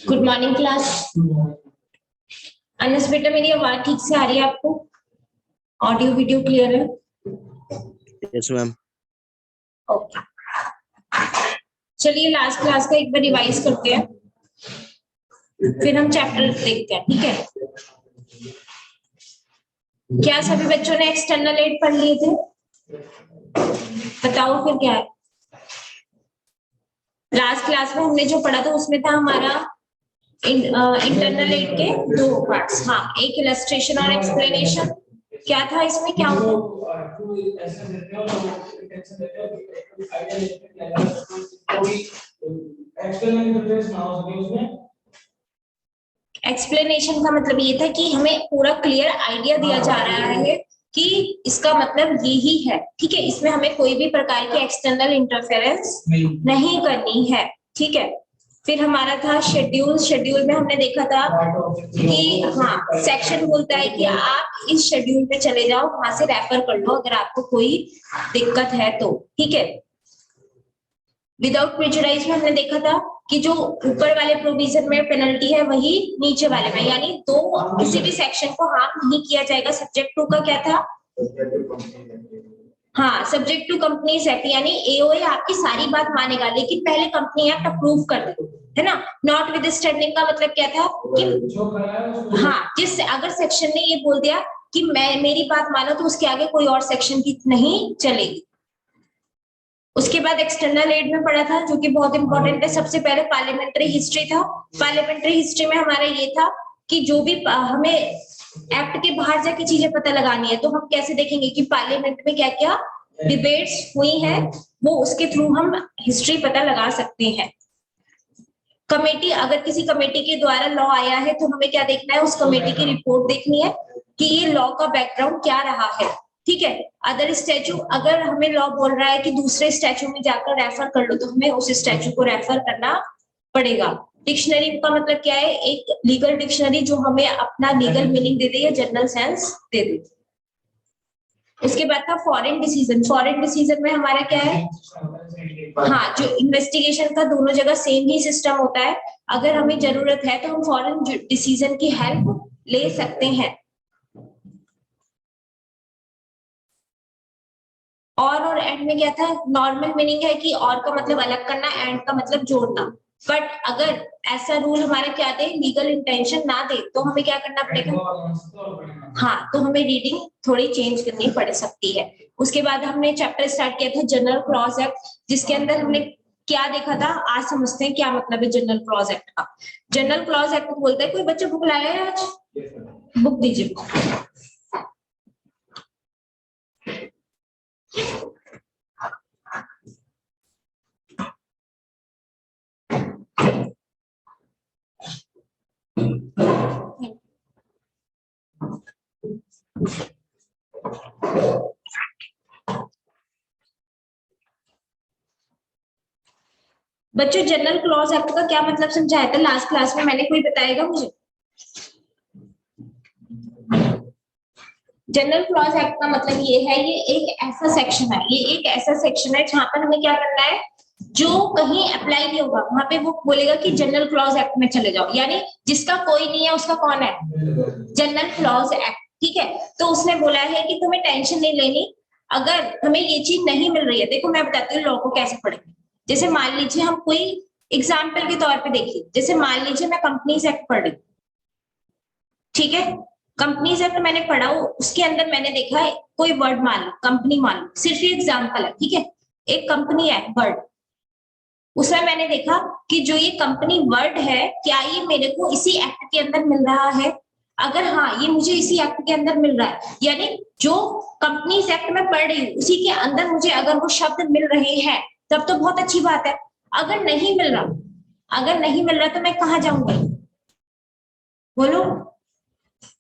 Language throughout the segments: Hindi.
Good morning class. अनस बेटा, मेरी आवाज ठीक से आ रही है आपको? ऑडियो वीडियो क्लियर है? Yes ma'am. ओके, चलिए लास्ट क्लास का एक बार रिवाइज करते हैं, फिर हम चैप्टर देखते हैं, ठीक है? क्या सभी बच्चों ने एक्सटर्नल एड पढ़ लिए थे? बताओ फिर क्या है। लास्ट क्लास में हमने जो पढ़ा था उसमें था हमारा इंटरनल एड के दो पार्ट्स। हाँ, एक इलस्ट्रेशन और एक्सप्लेनेशन। क्या था इसमें, क्या होता? एक्सप्लेनेशन का मतलब ये था कि हमें पूरा क्लियर आइडिया दिया जा रहा है कि इसका मतलब यही है, ठीक है? इसमें हमें कोई भी प्रकार की एक्सटर्नल इंटरफेरेंस नहीं करनी है, ठीक है? फिर हमारा था शेड्यूल। शेड्यूल में हमने देखा था कि हाँ, सेक्शन बोलता है कि आप इस शेड्यूल पे चले जाओ, वहां से रेफर कर लो अगर आपको कोई दिक्कत है तो, ठीक है? विदाउट प्रेशराइज में हमने देखा था कि जो ऊपर वाले प्रोविजन में पेनल्टी है वही नीचे वाले में, यानी दो किसी भी सेक्शन को हार्म नहीं किया जाएगा। सब्जेक्ट टू का क्या था? हाँ, सब्जेक्ट टू कंपनीज एक्ट, यानी एओए आपकी सारी बात मानेगा लेकिन पहले कंपनी एक्ट अप्रूव कर दे, है ना? नॉट विद स्टैंडिंग का मतलब क्या था कि हाँ, जिस अगर सेक्शन ने ये बोल दिया कि मैं मेरी बात मानो तो उसके आगे कोई और सेक्शन की नहीं चलेगी। उसके बाद एक्सटर्नल एड में पढ़ा था जो कि बहुत इंपॉर्टेंट है। सबसे पहले पार्लियामेंट्री हिस्ट्री था। पार्लियामेंट्री हिस्ट्री में हमारा ये था कि जो भी हमें एक्ट के बाहर जाके चीजें पता लगानी है तो हम कैसे देखेंगे कि पार्लियामेंट में क्या क्या डिबेट्स हुई हैं, वो उसके थ्रू हम हिस्ट्री पता लगा सकते हैं। कमेटी, अगर किसी कमेटी के द्वारा लॉ आया है तो हमें क्या देखना है, उस कमेटी की रिपोर्ट देखनी है कि ये लॉ का बैकग्राउंड क्या रहा है, ठीक है? अदर स्टैचू, अगर हमें लॉ बोल रहा है कि दूसरे स्टैचू में जाकर रेफर कर लो तो हमें उस स्टैचू को रेफर करना पड़ेगा। डिक्शनरी का मतलब क्या है? एक लीगल डिक्शनरी जो हमें अपना लीगल मीनिंग दे दे या जनरल सेंस दे दे। उसके बाद था फॉरेन डिसीजन। फॉरेन डिसीजन में हमारा क्या है? हाँ, जो इन्वेस्टिगेशन का दोनों जगह सेम ही सिस्टम होता है। अगर हमें जरूरत है तो हम फॉरेन डिसीजन की हेल्प ले सकते हैं। और एंड में क्या था? नॉर्मल मीनिंग है कि और का मतलब अलग करना, एंड का मतलब जोड़ना। बट अगर ऐसा रूल हमारे क्या दे, लीगल इंटेंशन ना दे, तो हमें क्या करना पड़ेगा? हाँ, तो हमें रीडिंग थोड़ी चेंज करनी पड़ सकती है। उसके बाद हमने चैप्टर स्टार्ट किया था जनरल क्लॉज एक्ट, जिसके अंदर हमने क्या देखा था, आज समझते हैं क्या मतलब है जनरल क्लॉज एक्ट का। जनरल क्लॉज एक्ट बोलता है, कोई बच्चा बुक लाया है आज? बुक दीजिए। बच्चों, जनरल क्लॉज एक्ट का क्या मतलब समझाया था लास्ट क्लास में मैंने? कोई बताएगा मुझे? जनरल क्लॉज एक्ट का मतलब ये है, ये एक ऐसा सेक्शन है, ये एक ऐसा सेक्शन है जहां पर हमें क्या करना है, जो कहीं अप्लाई नहीं होगा वहां पे वो बोलेगा कि जनरल क्लॉज एक्ट में चले जाओ, यानी जिसका कोई नहीं है उसका कौन है? जनरल क्लॉज एक्ट, ठीक है? तो उसने बोला है कि तुम्हें टेंशन नहीं लेनी अगर हमें ये चीज नहीं मिल रही है। देखो मैं बताती हूँ लॉ को कैसे पढ़ेंगे। जैसे मान लीजिए हम कोई एग्जाम्पल के तौर पे देखिए, जैसे मान लीजिए मैं कंपनीज एक्ट पढ़ रही, ठीक है? कंपनीज एक्ट मैंने पढ़ा, उसके अंदर मैंने देखा है कोई वर्ड मान लो, कंपनी मान लो, सिर्फ ये एग्जाम्पल है, ठीक है? एक कंपनी है वर्ड, उसमें मैंने देखा कि जो ये कंपनी वर्ड है, क्या ये मेरे को इसी एक्ट के अंदर मिल रहा है? अगर हाँ, ये मुझे इसी एक्ट के अंदर मिल रहा है, यानी जो कंपनीज एक्ट में पढ़ रही हूँ उसी के अंदर मुझे अगर वो शब्द मिल रहे हैं तब तो बहुत अच्छी बात है। अगर नहीं मिल रहा, अगर नहीं मिल रहा तो मैं कहाँ जाऊंगी? बोलो।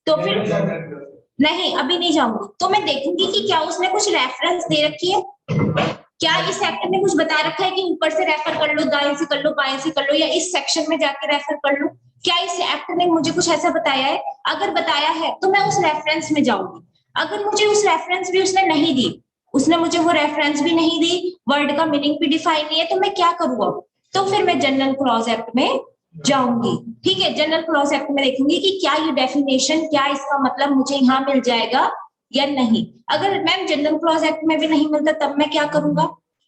तो फिर नहीं, अभी नहीं जाऊंगी, तो मैं देखूंगी कि क्या उसने कुछ रेफरेंस दे रखी है, क्या इस एक्ट में कुछ बता रखा है कि ऊपर से रेफर कर लो, दाएं से कर लो, बाएं से कर लो, या इस सेक्शन में जाके रेफर कर लो। क्या इस एक्ट ने मुझे कुछ ऐसा बताया है? अगर बताया है तो मैं उस रेफरेंस में जाऊंगी। अगर मुझे उस रेफरेंस भी उसने नहीं दी, उसने मुझे वो रेफरेंस भी नहीं दी, वर्ड का मीनिंग भी डिफाइन नहीं है, तो मैं क्या करूंगा? तो फिर मैं जनरल क्लॉज एक्ट में जाऊंगी। ठीक है, जनरल क्लॉज एक्ट में देखूंगी कि क्या ये डेफिनेशन, क्या इसका मतलब मुझे यहाँ मिल जाएगा या नहीं। अगर मैम जनरल क्लॉज एक्ट में भी नहीं मिलता तब मैं क्या करूंगा?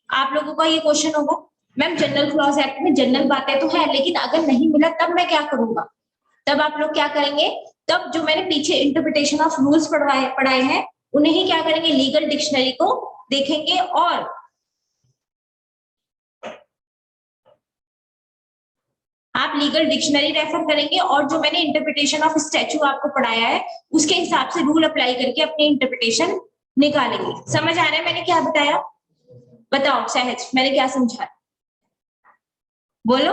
आप लोगों का ये क्वेश्चन होगा, मैम जनरल क्लॉज एक्ट में जनरल बातें तो है लेकिन अगर नहीं मिला तब मैं क्या करूंगा? तब आप लोग क्या करेंगे? तब जो मैंने पीछे इंटरप्रिटेशन ऑफ रूल्स पढ़ाए हैं उन्हें ही क्या करेंगे, लीगल डिक्शनरी को देखेंगे और आप लीगल डिक्शनरी रेफर करेंगे और जो मैंने इंटरप्रिटेशन ऑफ स्टैच्यू आपको पढ़ाया है उसके हिसाब से रूल अप्लाई करके अपनी इंटरप्रिटेशन निकालेंगे। समझ आ रहा है मैंने क्या बताया? बताओ सहज, मैंने क्या समझाया? बोलो।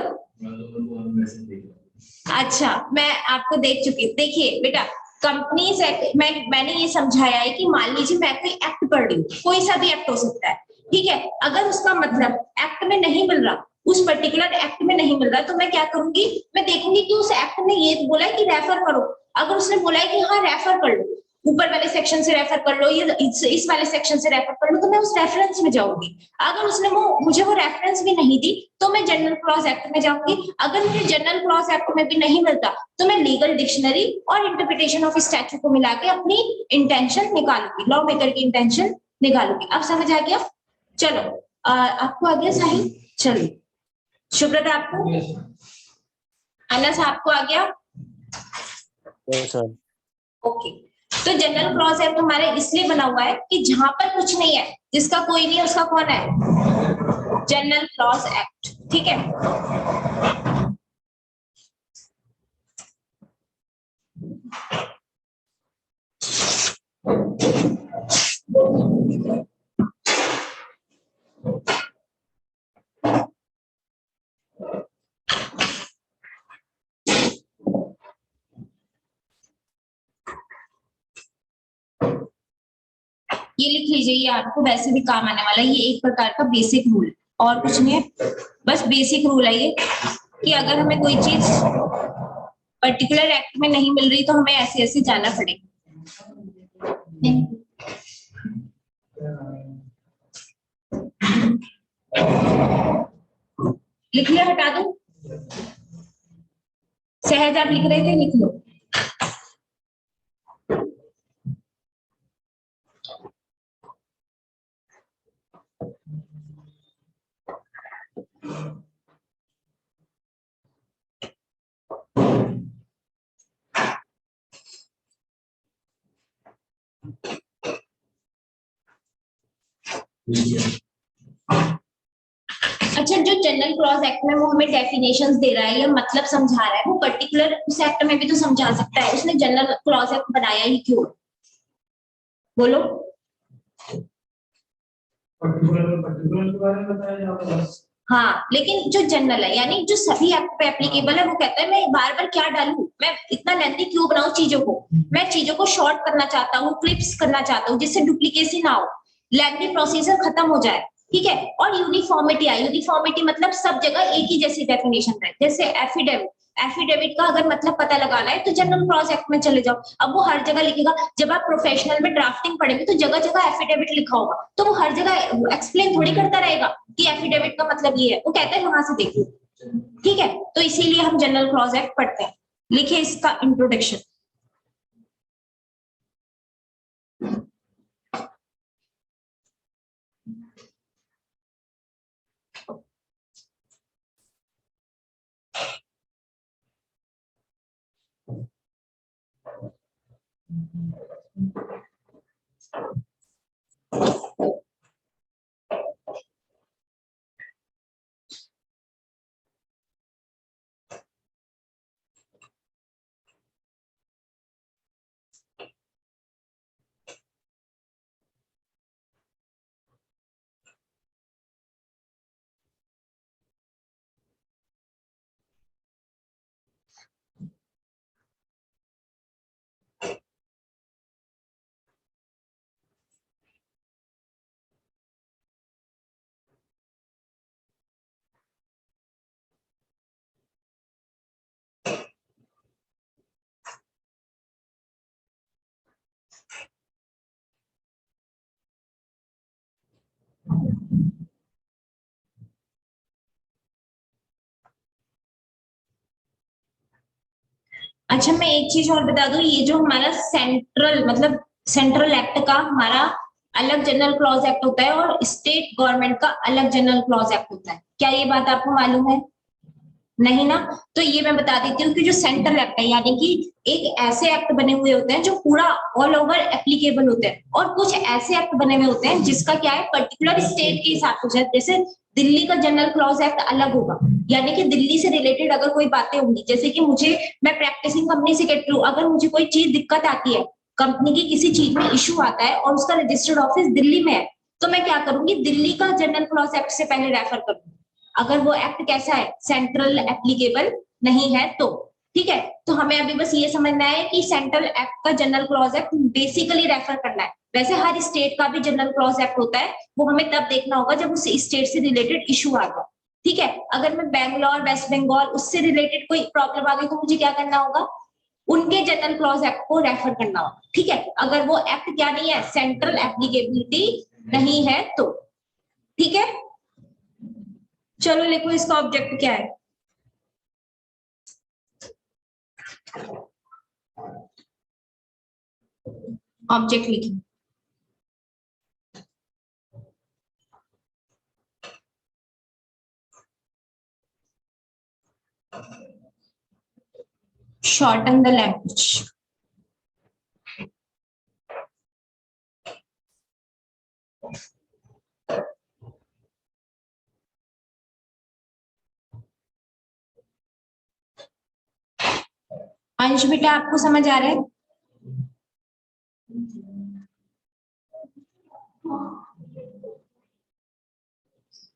अच्छा, मैं आपको देख चुकी। देखिए बेटा, कंपनीज एक्ट मैंने ये समझाया है कि मान लीजिए मैं कोई एक्ट पढ़ रही हूँ, कोई सा भी एक्ट हो सकता है, ठीक है, अगर उसका मतलब एक्ट में नहीं मिल रहा, उस पर्टिकुलर एक्ट में नहीं मिल रहा, तो मैं क्या करूंगी, मैं देखूंगी कि उस एक्ट ने ये बोला है कि रेफर करो। अगर उसने बोला है कि हाँ रेफर कर लो, ऊपर वाले सेक्शन से रेफर कर लो, ये इस वाले सेक्शन से रेफर कर लो, तो मैं उस रेफरेंस में जाऊंगी। अगर उसने मुझे वो रेफरेंस भी नहीं दी तो मैं जनरल क्लॉज एक्ट में जाऊंगी। अगर मुझे जनरल क्लॉज एक्ट में भी नहीं मिलता तो मैं लीगल डिक्शनरी और इंटरप्रिटेशन ऑफ स्टैट्यू को मिला के अपनी इंटेंशन निकालूंगी, लॉ मेकर की इंटेंशन निकालूंगी। अब समझ आ गया? चलो, आपको आ गया साहिल? चलो, शुभ्रता आपको, अनस आपको आ गया? Yes, ma'am. ओके। तो जनरल क्लॉज एक्ट हमारे इसलिए बना हुआ है कि जहां पर कुछ नहीं है, जिसका कोई नहीं है, उसका कौन है? General clause act. ठीक है, ये लिख लीजिए, ये आपको वैसे भी काम आने वाला है। ये एक प्रकार का बेसिक रूल, और कुछ नहीं है, बस बेसिक रूल है ये कि अगर हमें कोई चीज पर्टिकुलर एक्ट में नहीं मिल रही तो हमें ऐसे ऐसे जाना पड़ेगा। लिख लिया, हटा दो। सहज आप लिख रहे थे, लिख लो। अच्छा, जो जनरल क्लॉज एक्ट में वो हमें डेफिनेशंस दे रहा है या मतलब समझा रहा है, वो पर्टिकुलर उस एक्ट में भी तो समझा सकता है। उसने जनरल क्लॉज एक्ट बनाया ही क्यों? बोलो। पर्टिकुलर के बारे में बताया जा रहा है। हाँ, लेकिन जो जनरल है यानी जो सभी एक्ट पे एप्लीकेबल है, वो कहता है मैं बार बार क्या डालूं, मैं इतना लेंथी क्यों बनाऊं चीजों को, मैं चीजों को शॉर्ट करना चाहता हूँ, क्लिप्स करना चाहता हूँ, जिससे डुप्लीकेसी ना हो, लेंथी प्रोसीजर खत्म हो जाए। ठीक है, और यूनिफॉर्मिटी है। यूनिफॉर्मिटी मतलब सब जगह एक ही जैसी डेफिनेशन है। जैसे एफिडेविट, एफिडेविट का अगर मतलब पता लगाना है तो जनरल क्लॉज एक्ट में चले जाओ। अब वो हर जगह लिखेगा, जब आप प्रोफेशनल में ड्राफ्टिंग पढ़ेंगे तो जगह जगह एफिडेविट लिखा होगा, तो वो हर जगह एक्सप्लेन थोड़ी करता रहेगा कि एफिडेविट का मतलब ये है। वो कहता है वहां से देखो। ठीक है, तो इसीलिए हम जनरल क्लॉज एक्ट पढ़ते हैं। लिखे इसका इंट्रोडक्शन। अच्छा मैं एक चीज और बता दूं, ये जो हमारा सेंट्रल मतलब सेंट्रल एक्ट का हमारा अलग जनरल क्लॉज एक्ट होता है और स्टेट गवर्नमेंट का अलग जनरल क्लॉज एक्ट होता है, क्या ये बात आपको मालूम है? नहीं ना? तो ये मैं बता देती हूँ कि जो सेंट्रल एक्ट है यानी कि एक ऐसे एक्ट बने हुए होते हैं जो पूरा ऑल ओवर एप्लीकेबल होते हैं, और कुछ ऐसे एक्ट बने हुए होते हैं जिसका क्या है पर्टिकुलर स्टेट के हिसाब से, जैसे दिल्ली का जनरल क्लॉज एक्ट अलग होगा, यानी कि दिल्ली से रिलेटेड अगर कोई बातें होंगी, जैसे कि मैं प्रैक्टिसिंग कंपनी सेक्रेटरी हूँ, अगर मुझे कोई चीज दिक्कत आती है, कंपनी की किसी चीज में इशू आता है और उसका रजिस्टर्ड ऑफिस दिल्ली में है, तो मैं क्या करूंगी, दिल्ली का जनरल क्लॉज एक्ट से पहले रेफर करूंगी, अगर वो एक्ट कैसा है, सेंट्रल एप्लीकेबल नहीं है तो। ठीक है, तो हमें अभी बस ये समझना है कि सेंट्रल एक्ट का general clause act basically refer करना है, वैसे हर स्टेट का भी जनरल क्लॉज एक्ट होता है, वो हमें तब देखना होगा जब उस स्टेट से रिलेटेड इशू आ गया। ठीक है, अगर मैं बैंगलोर वेस्ट बंगाल उससे रिलेटेड कोई प्रॉब्लम आ गई तो मुझे क्या करना होगा, उनके जनरल क्लॉज एक्ट को रेफर करना होगा। ठीक है, अगर वो एक्ट क्या नहीं है, सेंट्रल एप्लीकेबिलिटी नहीं है तो। ठीक है, चलो लिखो इसका ऑब्जेक्ट क्या है। ऑब्जेक्ट लिखिए। shorten the language। अंश बेटा आपको समझ आ रहा है?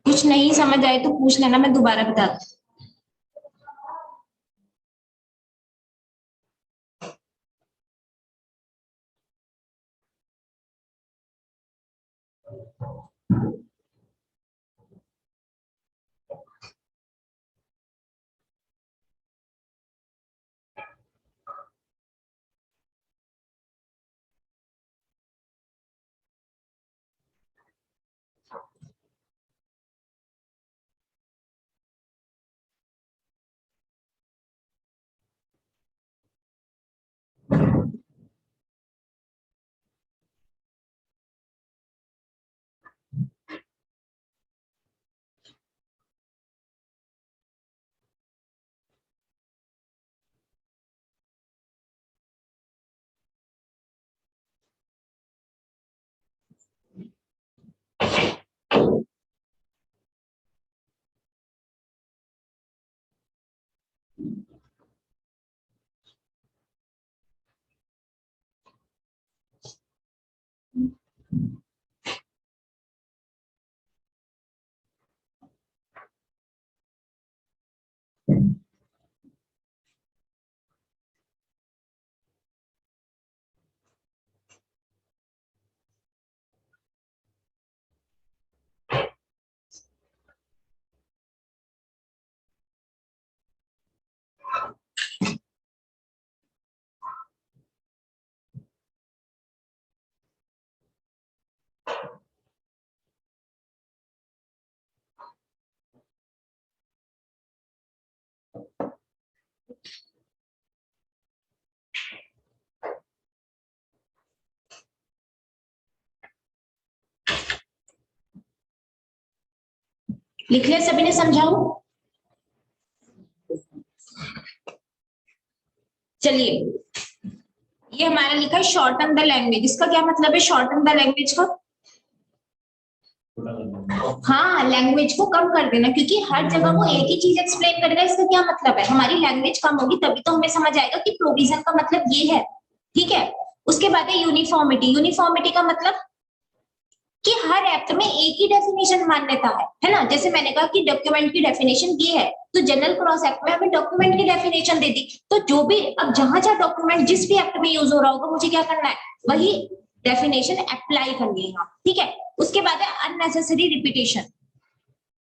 कुछ नहीं समझ आए तो पूछ लेना, मैं दोबारा बता दूं। लिख लिया सभी ने, समझाओ। चलिए, ये हमारा लिखा है शॉर्टन द लैंग्वेज। इसका क्या मतलब है शॉर्टन द लैंग्वेज का? हाँ, लैंग्वेज को कम कर देना, क्योंकि हर जगह वो एक ही चीज एक्सप्लेन करेगा। इसका क्या मतलब है, हमारी लैंग्वेज कम होगी तभी तो हमें समझ आएगा कि प्रोविजन का मतलब ये है। ठीक है, उसके बाद है यूनिफॉर्मिटी। यूनिफॉर्मिटी का मतलब कि हर एक्ट में एक ही डेफिनेशन मान्यता है ना? जैसे मैंने कहा कि डॉक्यूमेंट की डेफिनेशन ये है, तो जनरल क्रॉस एक्ट में हमें डॉक्यूमेंट की डेफिनेशन दे दी, तो जो भी अब जहां जहां डॉक्यूमेंट जिस भी एक्ट में यूज हो रहा होगा, मुझे क्या करना है, वही डेफिनेशन अप्लाई करनी है। ठीक है, उसके बाद है अननेसेसरी रिपीटेशन।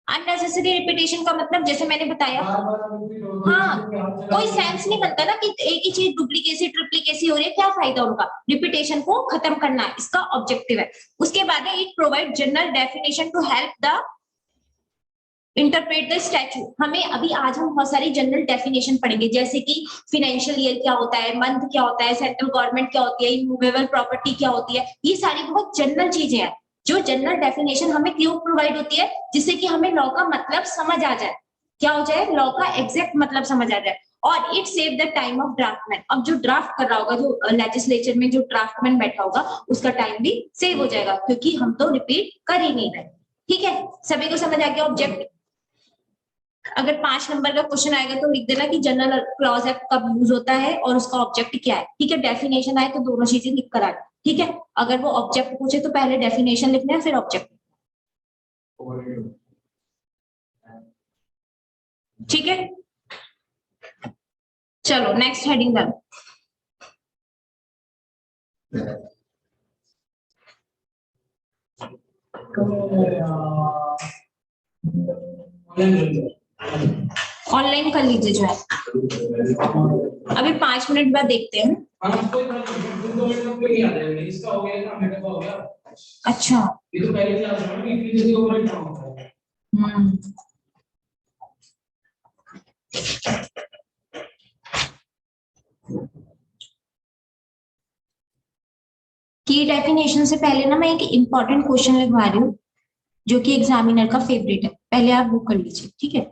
अननेसेसरी रिपीटेशन का मतलब जैसे मैंने बताया, हाँ, कोई सेंस नहीं बनता ना कि एक ही चीज डुप्लीकेसी ट्रिप्लीकेसी हो रही है, क्या फायदा उनका। रिपीटेशन को खत्म करना इसका ऑब्जेक्टिव है। उसके बाद है it provide general definition to help the interpret the statute, हमें अभी आज हम बहुत सारी जनरल डेफिनेशन पढ़ेंगे, जैसे कि फाइनेंशियल ईयर क्या होता है, मंथ क्या होता है, सेंट्रल गवर्नमेंट क्या होती है, इमूवेबल प्रॉपर्टी क्या होती है, ये सारी बहुत जनरल चीजें हैं जो जनरल डेफिनेशन हमें क्यों प्रोवाइड होती है, जिससे कि हमें लॉ का मतलब समझ आ जाए, क्या हो जाए, लॉ का एग्जैक्ट मतलब समझ आ जाए। और it save the time of draftman, अब जो ड्राफ्ट कर रहा होगा, जो लेजिस्लेचर में जो ड्राफ्टमैन बैठा होगा, उसका टाइम भी सेव हो जाएगा, क्योंकि हम तो रिपीट कर ही नहीं रहे। ठीक है, सभी को समझ आ गया ऑब्जेक्ट। अगर 5 नंबर का क्वेश्चन आएगा तो लिख देना कि जनरल क्लॉज एक्ट कब यूज होता है और उसका ऑब्जेक्ट क्या है। ठीक है, डेफिनेशन आए तो दोनों चीजें लिख कर आए। ठीक है, अगर वो ऑब्जेक्ट पूछे तो पहले डेफिनेशन लिखना है फिर ऑब्जेक्ट। ठीक है, चलो नेक्स्ट हेडिंग डन। ऑनलाइन कर लीजिए जो है, अभी 5 मिनट बाद देखते हैं। अच्छा, ये तो पहले क्लास में किसी को बड़ा काम होता है। की डेफिनेशन से पहले ना मैं एक इम्पोर्टेंट क्वेश्चन लिखवा रही हूँ, जो कि एग्जामिनर का फेवरेट है, पहले आप वो कर लीजिए। ठीक है,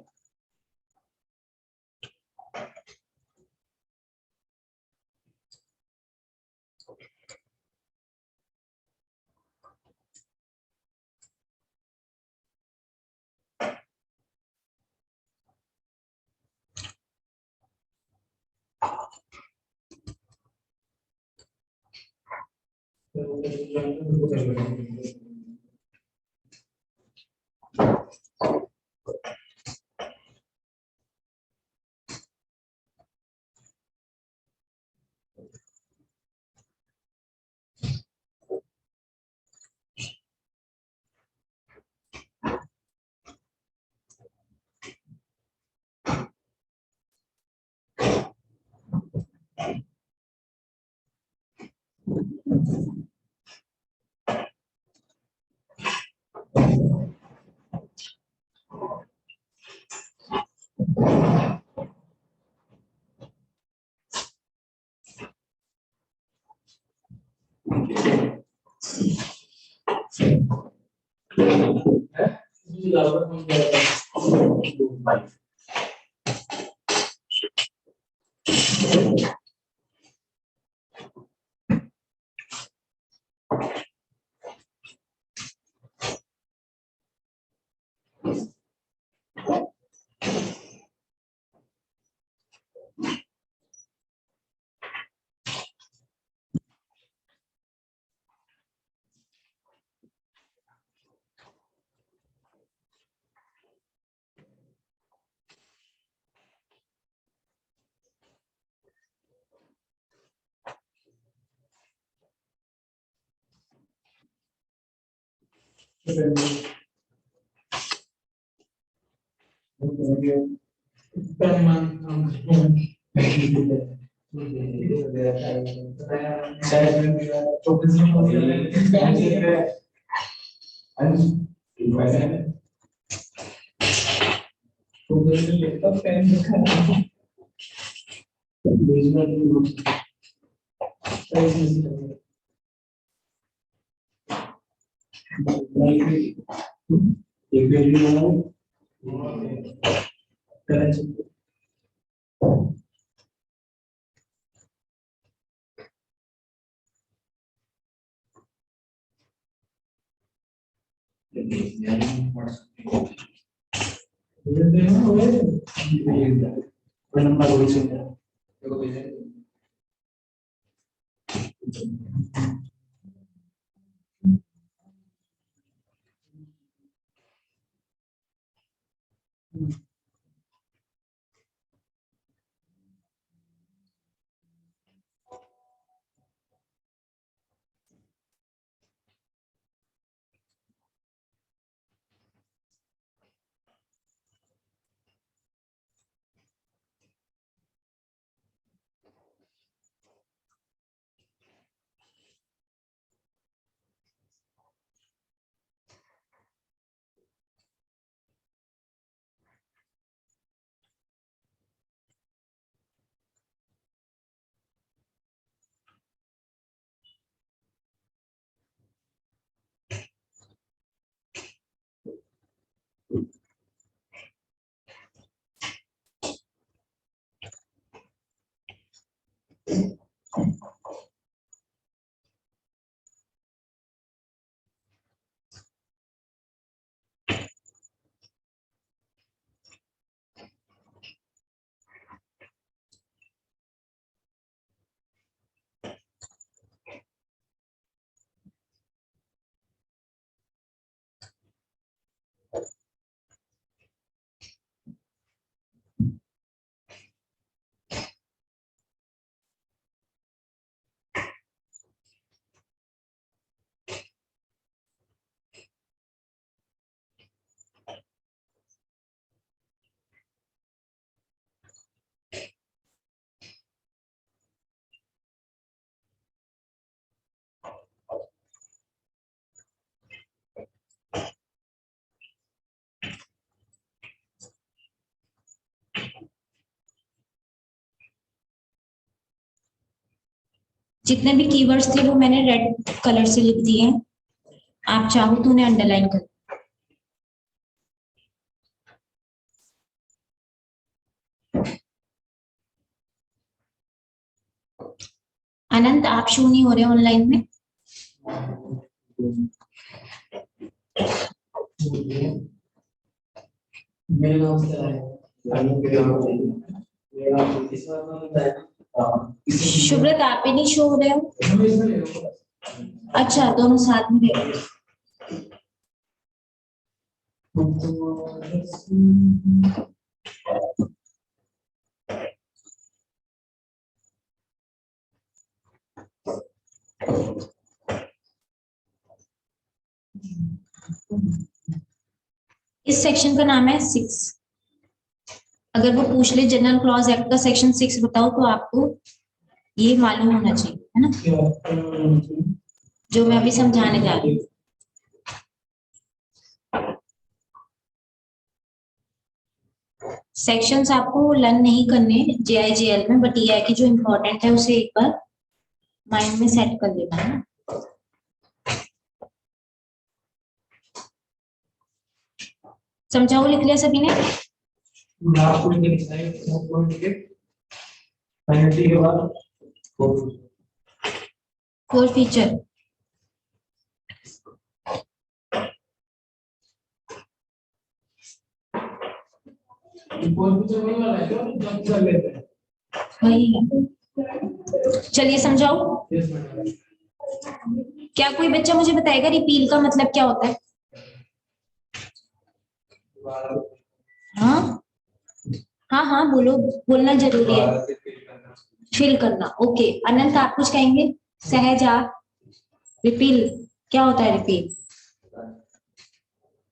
जितने भी कीवर्ड्स थे वो मैंने रेड कलर से लिख दिए हैं, आप चाहो तो उन्हें अंडरलाइन कर। अनंत आप शो नहीं हो रहे ऑनलाइन में। शुभ्रत आप ही नहीं शो हो रहे हो। अच्छा दोनों साथ में रहे। इस सेक्शन का नाम है 6। अगर वो पूछ ले जनरल क्लॉज एक्ट का सेक्शन 6 बताओ तो आपको ये मालूम होना चाहिए, है ना, जो मैं अभी समझाने जा रही हूँ। सेक्शंस आपको लर्न नहीं करने JIGL में, बट ये है कि जो इम्पोर्टेंट है उसे एक बार माइंड में सेट कर लेना है। समझाओ, लिख लिया सभी ने? कोर फीचर वही है। चलिए समझाओ। क्या कोई बच्चा मुझे बताएगा रिपील का मतलब क्या होता है? हाँ हाँ हाँ बोलो, बोलना जरूरी है। फिल करना, ओके। अनंत आप कुछ कहेंगे? सहज आप? रिपील क्या होता है? रिपील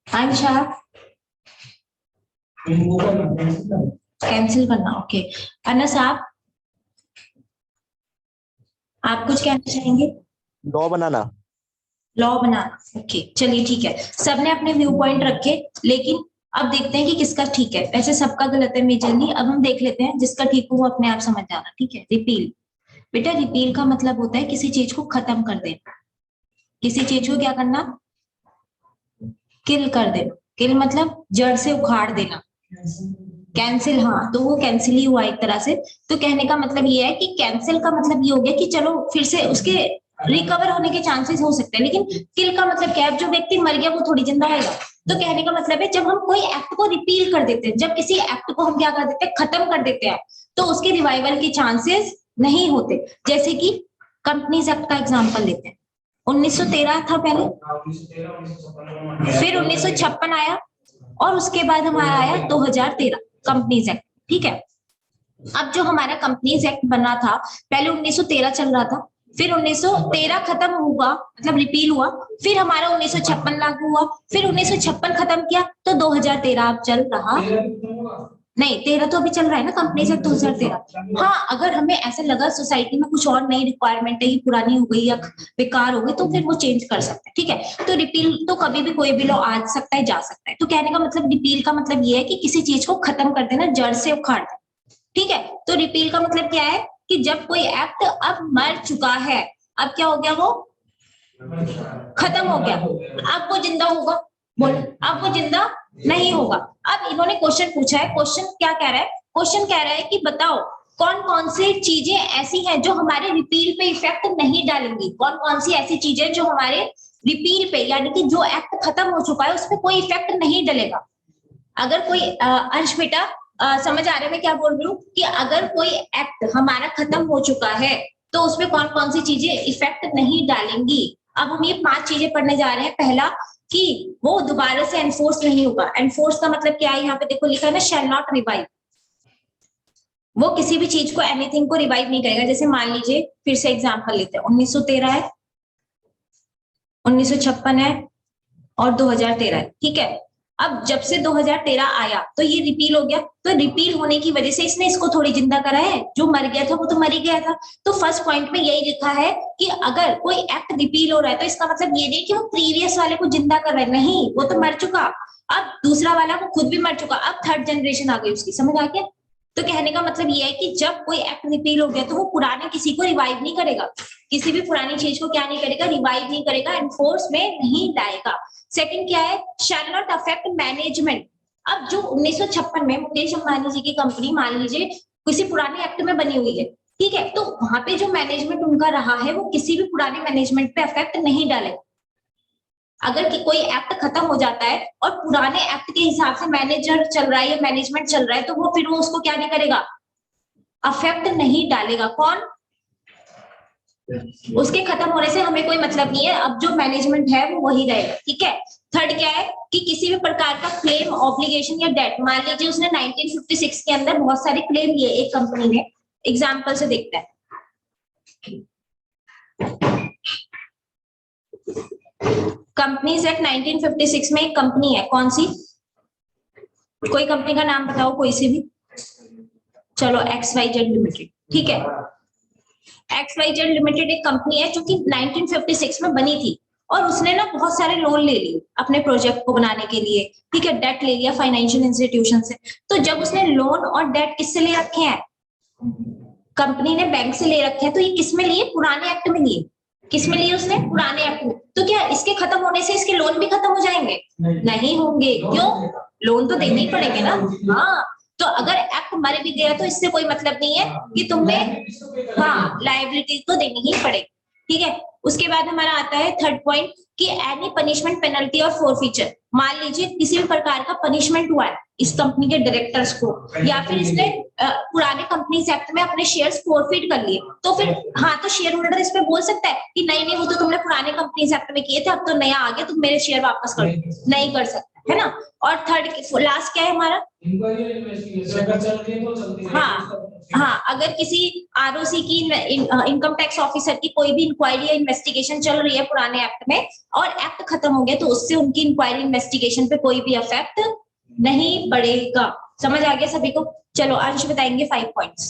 आंशा कैंसिल करना, ओके। अनस आप कुछ कहना चाहेंगे? लॉ बनाना। लॉ बनाना, ओके चलिए ठीक है। सबने अपने व्यू पॉइंट रखे, लेकिन अब देखते हैं कि किसका ठीक है। वैसे सबका गलत है मेजरली, अब हम देख लेते हैं जिसका ठीक हो वो अपने आप समझ जाना, ठीक है। रिपील, बेटा रिपील का मतलब होता है किसी चीज को खत्म कर देना। किसी चीज को क्या करना? किल कर देना। किल मतलब जड़ से उखाड़ देना। कैंसिल, हाँ तो वो कैंसिल ही हुआ एक तरह से। तो कहने का मतलब ये है कि कैंसिल का मतलब ये हो गया कि चलो फिर से उसके रिकवर होने के चांसेस हो सकते हैं, लेकिन किल का मतलब क्या है? जो व्यक्ति मर गया वो थोड़ी जिंदा रहेगा। तो कहने का मतलब है जब हम कोई एक्ट को रिपील कर देते हैं, जब किसी एक्ट को हम क्या कर देते हैं? खत्म कर देते हैं, तो उसके रिवाइवल के चांसेस नहीं होते। जैसे कि कंपनीज एक्ट का एग्जाम्पल लेते हैं। 1913 था पहले, फिर 1956 आया, और उसके बाद हमारा आया 2013 कंपनीज एक्ट, ठीक है। अब जो हमारा कंपनीज एक्ट बना था, पहले 1913 चल रहा था, फिर 1913 खत्म हुआ, मतलब रिपील हुआ, फिर हमारा 1956 लागू हुआ, फिर 1956 खत्म किया, तो 2013 अब चल रहा नहीं। 13 तो अभी चल रहा है ना कंपनीज एक्ट 2013। हाँ अगर हमें ऐसा लगा सोसाइटी में कुछ और नई रिक्वायरमेंट है, ये पुरानी हो गई या बेकार हो गई, तो फिर वो चेंज कर सकते हैं, ठीक है। तो रिपील तो कभी भी कोई भी लॉ आ सकता है, जा सकता है। तो कहने का मतलब रिपील का मतलब ये है कि किसी चीज को खत्म कर देना, जड़ से उखाड़ देना, ठीक है। तो रिपील का मतलब क्या है कि जब कोई एक्ट अब मर चुका है, अब क्या हो गया? वो खत्म हो गया, अब वो जिंदा होगा? बोल, अब वो जिंदा नहीं होगा। अब इन्होंने क्वेश्चन पूछा है। क्वेश्चन क्या कह रहा है? क्वेश्चन कह रहा है कि बताओ कौन कौन सी चीजें ऐसी हैं जो हमारे रिपील पे इफेक्ट नहीं डालेंगी। कौन कौन सी ऐसी चीजें जो हमारे रिपील पे, यानी कि जो एक्ट खत्म हो चुका है उस पर कोई इफेक्ट नहीं डलेगा। अगर कोई अंश बेटा समझ आ रहा है मैं क्या बोल रही हूँ? कि अगर कोई एक्ट हमारा खत्म हो चुका है तो उसमें कौन कौन सी चीजें इफेक्ट नहीं डालेंगी। अब हम ये 5 चीजें पढ़ने जा रहे हैं। पहला कि वो दोबारा से एनफोर्स नहीं होगा। एनफोर्स का मतलब क्या है? यहाँ पे देखो लिखा है ना, शैल नॉट रिवाइव। वो किसी भी चीज को, एनीथिंग को रिवाइव नहीं करेगा। जैसे मान लीजिए, फिर से एग्जांपल लेते हैं, 1913 है, 1956 है और 2013 है, ठीक है। अब जब से 2013 आया तो ये रिपील हो गया। तो रिपील होने की वजह से इसने इसको थोड़ी जिंदा करा है। जो मर गया था वो तो मर ही गया था। तो फर्स्ट पॉइंट में यही लिखा है कि अगर कोई एक्ट रिपील हो रहा है तो इसका मतलब ये नहीं कि वो प्रीवियस वाले को जिंदा कर रहा है, नहीं, वो तो मर चुका। अब दूसरा वाला वो खुद भी मर चुका, अब थर्ड जनरेशन आ गई उसकी, समझ आ गया? तो कहने का मतलब ये है कि जब कोई एक्ट रिपील हो गया तो वो पुराने किसी को रिवाइव नहीं करेगा, किसी भी पुरानी चीज को क्या नहीं करेगा, रिवाइव नहीं करेगा, एनफोर्स में नहीं लाएगा। सेकंड क्या है, शैल नॉट अफेक्ट मैनेजमेंट। अब जो 1956 में मुकेश अंबानी जी की कंपनी मान लीजिए किसी पुराने एक्ट में बनी हुई है, ठीक है, तो वहां पे जो मैनेजमेंट उनका रहा है वो किसी भी पुराने मैनेजमेंट पे अफेक्ट नहीं डालेगा। अगर कि कोई एक्ट खत्म हो जाता है और पुराने एक्ट के हिसाब से मैनेजर चल रहा है या मैनेजमेंट चल रहा है, तो वो फिर वो उसको क्या नहीं करेगा, अफेक्ट नहीं डालेगा। कौन? उसके खत्म होने से हमें कोई मतलब नहीं है, अब जो मैनेजमेंट है वो वही रहेगा, ठीक है। थर्ड क्या है कि किसी भी प्रकार का क्लेम, ऑब्लिगेशन या डेट, मान लीजिए उसने 1956 के अंदर बहुत सारे क्लेम लिए एक कंपनी ने, एग्जाम्पल से देखते हैं। कंपनीज एक्ट 1956 में एक कंपनी है, कौन सी? कोई कंपनी का नाम बताओ, कोई सी भी। चलो XYZ लिमिटेड, ठीक है। XYZ लिमिटेड एक कंपनी है जो कि 1956 में बनी थी और उसने ना बहुत सारे लोन ले लिए अपने प्रोजेक्ट को बनाने के लिए, ठीक है, डेट ले लिया फाइनेंशियल इंस्टीट्यूशन से। तो जब उसने लोन और डेट किससे ले रखे हैं? कंपनी ने बैंक से ले रखे हैं। तो ये किस में लिए? पुराने एक्ट में लिए। किस में लिए उसने? पुराने एक्ट में। तो क्या इसके खत्म होने से इसके लोन भी खत्म हो जाएंगे? नहीं होंगे। क्यों? लोन तो देने ही पड़ेंगे ना। हाँ, तो अगर एक्ट मर भी गया तो इससे कोई मतलब नहीं है कि तुमने, हाँ, लायबिलिटी तो देनी ही पड़ेगी, ठीक है। उसके बाद हमारा आता है थर्ड पॉइंट कि एनी पनिशमेंट, पेनल्टी और फोरफीचर। मान लीजिए किसी भी प्रकार का पनिशमेंट हुआ है इस कंपनी के डायरेक्टर्स को, या फिर इसने पुराने कंपनीज एक्ट में अपने शेयर्स फोरफीट कर लिए, तो फिर हाँ, तो शेयर होल्डर इस पे बोल सकता है कि नहीं नहीं, वो तो तुमने पुराने कंपनीज एक्ट में किए थे, अब तो नया आ गया, तुम मेरे शेयर वापस कर दो। नहीं कर सकता, है ना। और थर्ड, लास्ट क्या है हमारा? हाँ हाँ, अगर किसी ROC की, इनकम टैक्स ऑफिसर की कोई भी इंक्वायरी या इन्वेस्टिगेशन चल रही है पुराने एक्ट में और एक्ट खत्म हो गया, तो उससे उनकी इंक्वायरी इन्वेस्टिगेशन पे कोई भी इफेक्ट नहीं पड़ेगा। समझ आ गया सभी को? चलो अंश बताएंगे 5 पॉइंट्स।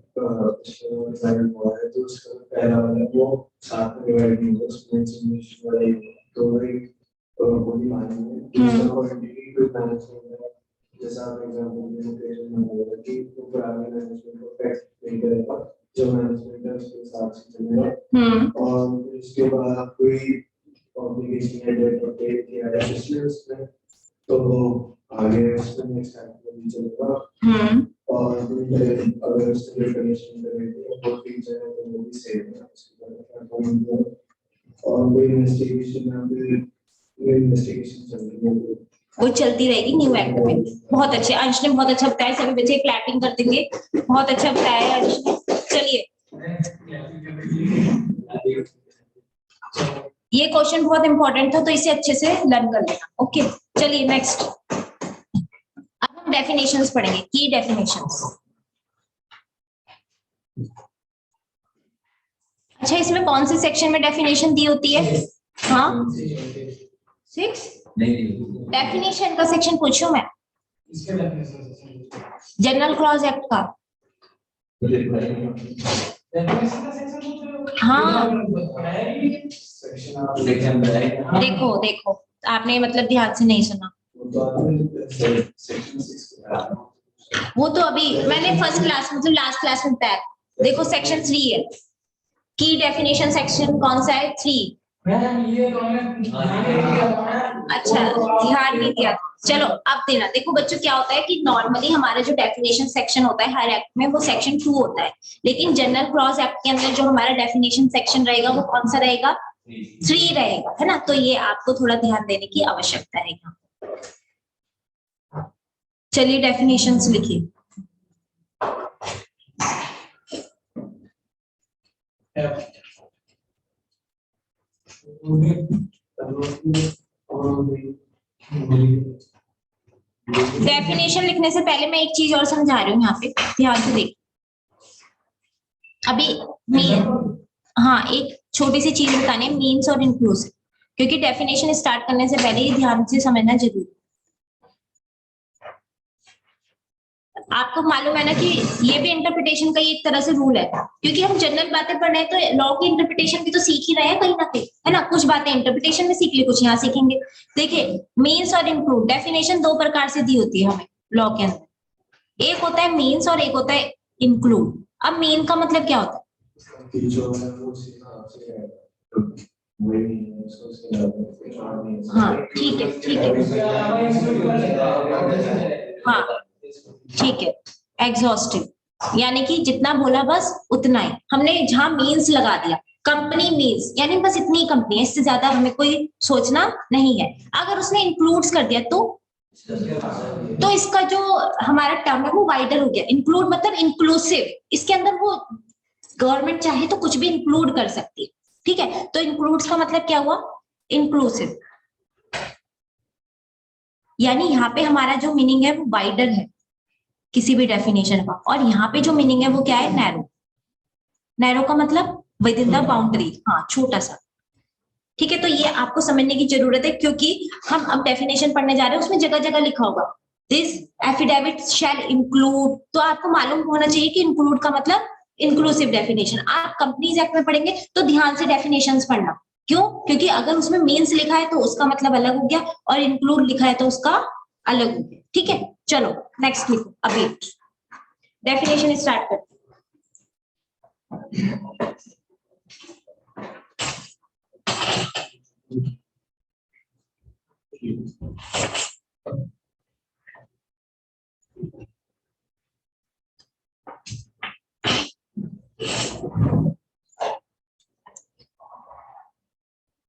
तो उसका पहला वाला वो साथ में डिवाइड नहीं होगा, उसमें सिमुलेशन वाला ही होगा। तो एक कोई मानेंगे कि उसका क्वांटिटी कोई मैनेज होगा, जैसा आप एग्जांपल में क्वेश्चन में बोला कि वो पुराने मैनेजमेंट को अफेक्ट नहीं करेगा, जो मैनेजमेंट है उसके साथ चलेगा। और इसके बाद कोई ऑब्लिगेशन या डेट पर पे किया है इसलिए उसमें, तो आगे उसमें नेक्स्ट टाइम भी चलेगा। और अगर उसके लिए कंडीशन करेंगे वो फीचर है तो वो भी सेम है उसके बाद। और कोई इन्वेस्टिगेशन में भी इन्वेस्टिगेशन चल रही है, वो चलती रहेगी न्यू एक्ट में। बहुत अच्छे, अंश ने बहुत अच्छा बताया, सभी बच्चे क्लैपिंग कर देंगे, बहुत अच्छा बताया अंश ने। चलिए, ये क्वेश्चन बहुत इंपॉर्टेंट था तो इसे अच्छे से लर्न कर लेना। ओके, चलिए नेक्स्ट। अब हम डेफिनेशंस पढ़ेंगे, की डेफिनेशंस। अच्छा, इसमें कौन से सेक्शन में डेफिनेशन दी होती है? हाँ, 6 डेफिनेशन का सेक्शन पूछूं मैं? जनरल क्लॉज एक्ट का। हाँ, देखो देखो, आपने मतलब ध्यान से नहीं सुना। वो तो अभी मैंने फर्स्ट क्लास, मतलब लास्ट क्लास में बताया। देखो सेक्शन 3 है, की डेफिनेशन सेक्शन कौन सा है? 3। अच्छा, ध्यान नहीं दिया। चलो अब देना। देखो बच्चों, क्या होता है कि नॉर्मली हमारा जो डेफिनेशन सेक्शन होता है हर एक्ट में, वो सेक्शन 2 होता है, लेकिन जनरल क्लॉज एक्ट के अंदर जो हमारा डेफिनेशन सेक्शन रहेगा वो कौन सा रहेगा? 3 रहेगा, है ना। तो ये आपको थोड़ा ध्यान देने की आवश्यकता है यहाँ। चलिए डेफिनेशंस लिखिए। डेफिनेशन लिखने से पहले मैं एक चीज और समझा रही हूँ यहाँ पे, ध्यान से देखिए। अभी हाँ, एक छोटी सी चीज बतानी है, मीन्स और इंक्लूसिव, क्योंकि डेफिनेशन स्टार्ट करने से पहले ये ध्यान से समझना जरूरी। आपको मालूम है ना कि ये भी इंटरप्रिटेशन का ही एक तरह से रूल है, क्योंकि हम जनरल बातें पढ़ रहे हैं तो लॉ की इंटरप्रिटेशन भी तो सीख ही रहे हैं कहीं ना कहीं, है ना। कुछ बातें इंटरप्रिटेशन में सीख ली, कुछ यहाँ सीखेंगे। देखिए, मीन्स और इंक्लूड डेफिनेशन दो प्रकार से दी होती है हमें लॉ के अंदर, एक होता है मीन्स और एक होता है इंक्लूड। अब मीन का मतलब क्या होता कि जो है वो उसी हिसाब से है, तो वही नहीं है, उसको उसके अलावा कुछ और नहीं है? हाँ ठीक है, ठीक है, हाँ ठीक है, एग्जॉस्टिव यानी कि जितना बोला बस उतना ही। हमने जहां मीन्स लगा दिया, कंपनी मीन्स यानी बस इतनी कंपनी है, इससे ज्यादा हमें कोई सोचना नहीं है। अगर उसने इंक्लूड्स कर दिया तो इसका जो हमारा टर्म है वो वाइडर हो गया। इंक्लूड मतलब इंक्लूसिव, इसके अंदर वो गवर्नमेंट चाहे तो कुछ भी इंक्लूड कर सकती है, ठीक है। तो इंक्लूड्स का मतलब क्या हुआ? इंक्लूसिव, यानी यहाँ पे हमारा जो मीनिंग है वो वाइडर है किसी भी डेफिनेशन का, और यहाँ पे जो मीनिंग है वो क्या है? नैरो। नैरो का मतलब विद इन द बाउंड्री, हाँ छोटा सा, ठीक है। तो ये आपको समझने की जरूरत है, क्योंकि हम अब डेफिनेशन पढ़ने जा रहे हैं, उसमें जगह जगह लिखा होगा दिस एफिडेविट शैल इंक्लूड, तो आपको मालूम होना चाहिए कि इंक्लूड का मतलब इंक्लूसिव डेफिनेशन। आप कंपनीज एक्ट में पढ़ेंगे तो ध्यान से डेफिनेशंस पढ़ना, क्यों? क्योंकि अगर उसमें मीन्स लिखा है तो उसका मतलब अलग हो गया, और इंक्लूड लिखा है तो उसका अलग हो गया, ठीक है। चलो नेक्स्ट लिखो, अभी डेफिनेशन स्टार्ट करते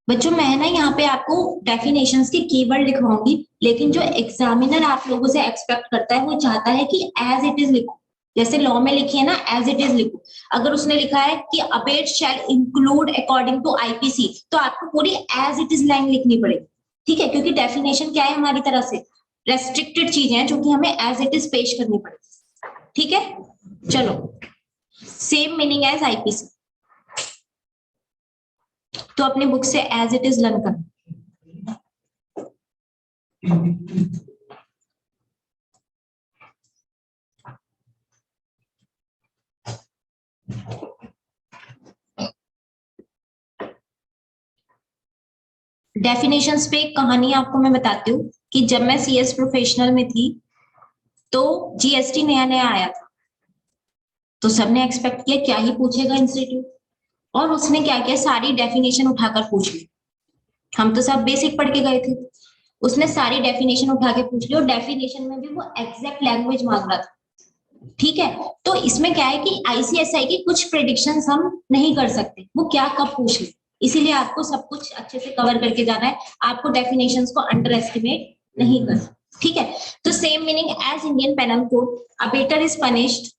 बच्चों। मैं ना यहाँ पे आपको डेफिनेशंस के कीवर्ड लिखवाऊंगी, लेकिन जो एग्जामिनर आप लोगों से एक्सपेक्ट करता है वो चाहता है कि एज इट इज लिखो, जैसे लॉ में लिखी है ना एज इट इज लिखो। अगर उसने लिखा है कि abet shall include according to IPC, तो आपको पूरी एज इट इज लाइन लिखनी पड़ेगी, ठीक है। क्योंकि डेफिनेशन क्या है हमारी तरफ से, रेस्ट्रिक्टेड चीजें हैं जो कि हमें एज इट इज पेश करनी पड़ेगी, ठीक है। चलो, सेम मीनिंग एज आईपीसी, तो अपनी बुक से एज इट इज लर्न कर। डेफिनेशंस पे एक कहानी आपको मैं बताती हूँ कि जब मैं सीएस प्रोफेशनल में थी तो जीएसटी नया नया आया था, तो सबने एक्सपेक्ट किया क्या ही पूछेगा इंस्टीट्यूट, और उसने क्या किया, सारी डेफिनेशन उठाकर पूछ ली। हम तो सब बेसिक पढ़ के गए थे, उसने सारी डेफिनेशन उठा के पूछ ली, और डेफिनेशन में भी वो एग्जैक्ट लैंग्वेज मांग रहा था, ठीक है। तो इसमें क्या है कि आईसीएसआई की कुछ प्रेडिक्शंस हम नहीं कर सकते, वो क्या कब पूछ ले, इसीलिए आपको सब कुछ अच्छे से कवर करके जाना है, आपको डेफिनेशंस को अंडर एस्टिमेट नहीं करना, ठीक है। तो same meaning as Indian Penal Code, abettor is punished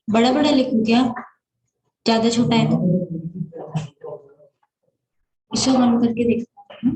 बड़ा बड़ा लिखूं क्या, ज्यादा छोटा है तो इसे बंद करके देखते हैं।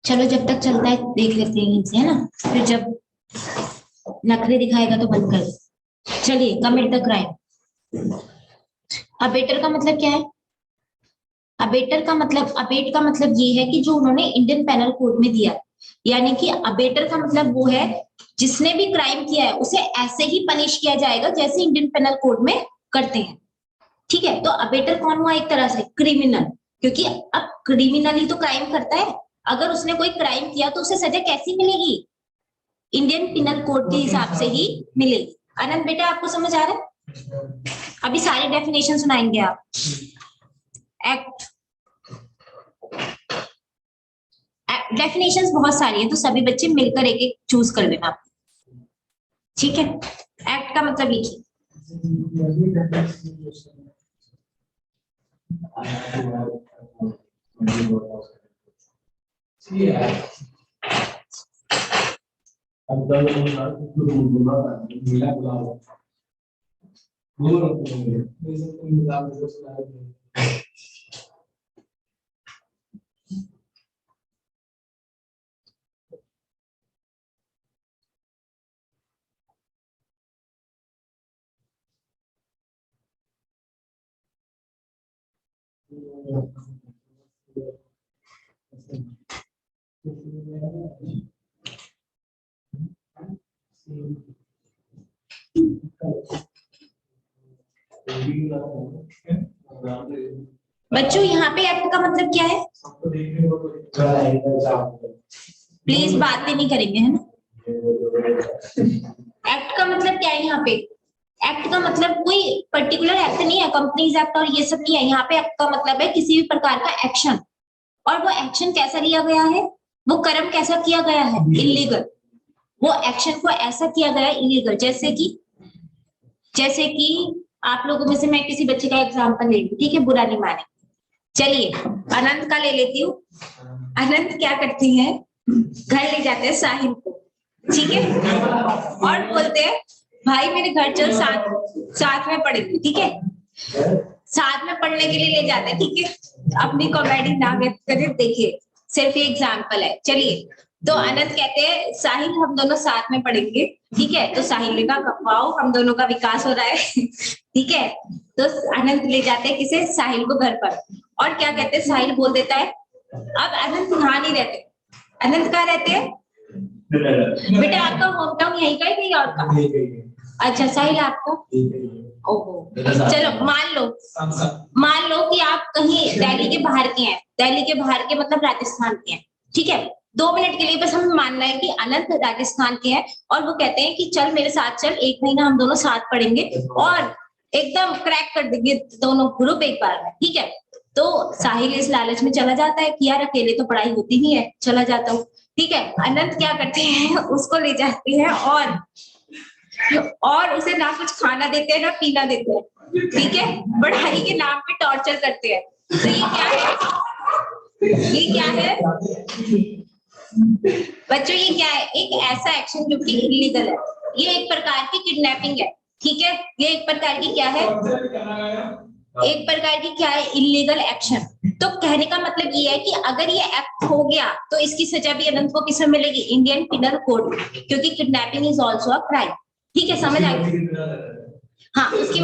चलो जब तक चलता है देख लेते हैं इनसे, है ना, फिर जब नखरे दिखाएगा तो बंद कर। चलिए, कमिट द क्राइम। अबेटर का मतलब क्या है? अबेटर का मतलब, अबेट का मतलब ये है कि जो उन्होंने इंडियन पेनल कोड में दिया है, यानी कि अबेटर का मतलब वो है जिसने भी क्राइम किया है उसे ऐसे ही पनिश किया जाएगा जैसे इंडियन पेनल कोड में करते हैं। ठीक है, तो अबेटर कौन हुआ? एक तरह से क्रिमिनल, क्योंकि अब क्रिमिनल ही तो क्राइम करता है। अगर उसने कोई क्राइम किया तो उसे सजा कैसी मिलेगी? इंडियन पिनल कोड के हिसाब से ही मिलेगी। अनंत बेटा आपको समझ आ रहा है? अभी सारे डेफिनेशन सुनाएंगे आप। एक्ट, डेफिनेशंस बहुत सारी है तो सभी बच्चे मिलकर एक एक चूज कर लेना, ठीक है। एक्ट का मतलब लिखिए। बच्चों यहाँ पे एक्ट का मतलब क्या है? प्लीज बातें नहीं करेंगे, है ना। एक्ट का मतलब क्या है यहाँ पे? एक्ट का मतलब कोई पर्टिकुलर एक्ट नहीं है, कंपनीज एक्ट और ये सब नहीं है। यहाँ पे एक्ट का मतलब है किसी भी प्रकार का एक्शन, और वो एक्शन कैसा लिया गया है, वो कर्म कैसा किया गया है, इलीगल। वो एक्शन को ऐसा किया गया है इलीगल, जैसे कि आप लोगों में से मैं किसी बच्चे का एग्जाम्पल ले लूं, ठीक है, बुरा नहीं माने। चलिए अनंत का ले लेती हूँ। अनंत क्या करती है, घर ले जाते हैं साहिल को, ठीक है, और बोलते हैं भाई मेरे घर चल, साथ साथ में पढ़ेंगे, ठीक है। साथ में पढ़ने के लिए ले जाते हैं, ठीक है। अपनी कॉमेडी ना करें, देखिए सिर्फ ये एग्जाम्पल है। चलिए, तो अनंत कहते हैं साहिल हम दोनों साथ में पढ़ेंगे, ठीक है। तो साहिल ने कहा वाओ हम दोनों का विकास हो रहा है ठीक है। तो अनंत ले जाते हैं किसे, साहिल को घर पर, और क्या कहते हैं, साहिल बोल देता है। अब अनंत वहां नहीं रहते, अनंत कहाँ रहते हैं? बेटा आपका होम टाउन यहीं का है कहीं और का? अच्छा साहिल आपका, ओहो, चलो मान लो कि आप कहीं दिल्ली के बाहर के हैं, दिल्ली के बाहर के मतलब राजस्थान के हैं, ठीक है। 2 मिनट के लिए बस हमें मानना है कि अनंत राजस्थान के हैं, और वो कहते हैं कि चल मेरे साथ चल, 1 महीना हम दोनों साथ पढ़ेंगे और एकदम क्रैक कर देंगे दोनों ग्रुप एक बार में, ठीक है। तो साहिल इस लालच में चला जाता है कि यार अकेले तो पढ़ाई होती नहीं है, चला जाता हूँ, ठीक है। अनंत क्या करते हैं, उसको ले जाते हैं और उसे ना कुछ खाना देते हैं ना पीना देते हैं, ठीक है। पढ़ाई के नाम पे टॉर्चर करते हैं। तो ये क्या है, ये क्या है बच्चों, ये क्या है? एक ऐसा एक्शन जो कि इलीगल है, ये एक प्रकार की किडनैपिंग है, ठीक है। ये एक प्रकार की क्या है, एक प्रकार की क्या है, इलीगल एक्शन। तो कहने का मतलब ये है कि अगर ये एक्ट हो गया तो इसकी सजा भी अनंत को किसमें मिलेगी, इंडियन पिनल कोड, क्योंकि kidnapping is also a crime, ठीक है, समझ आ गई। हाँ उसकी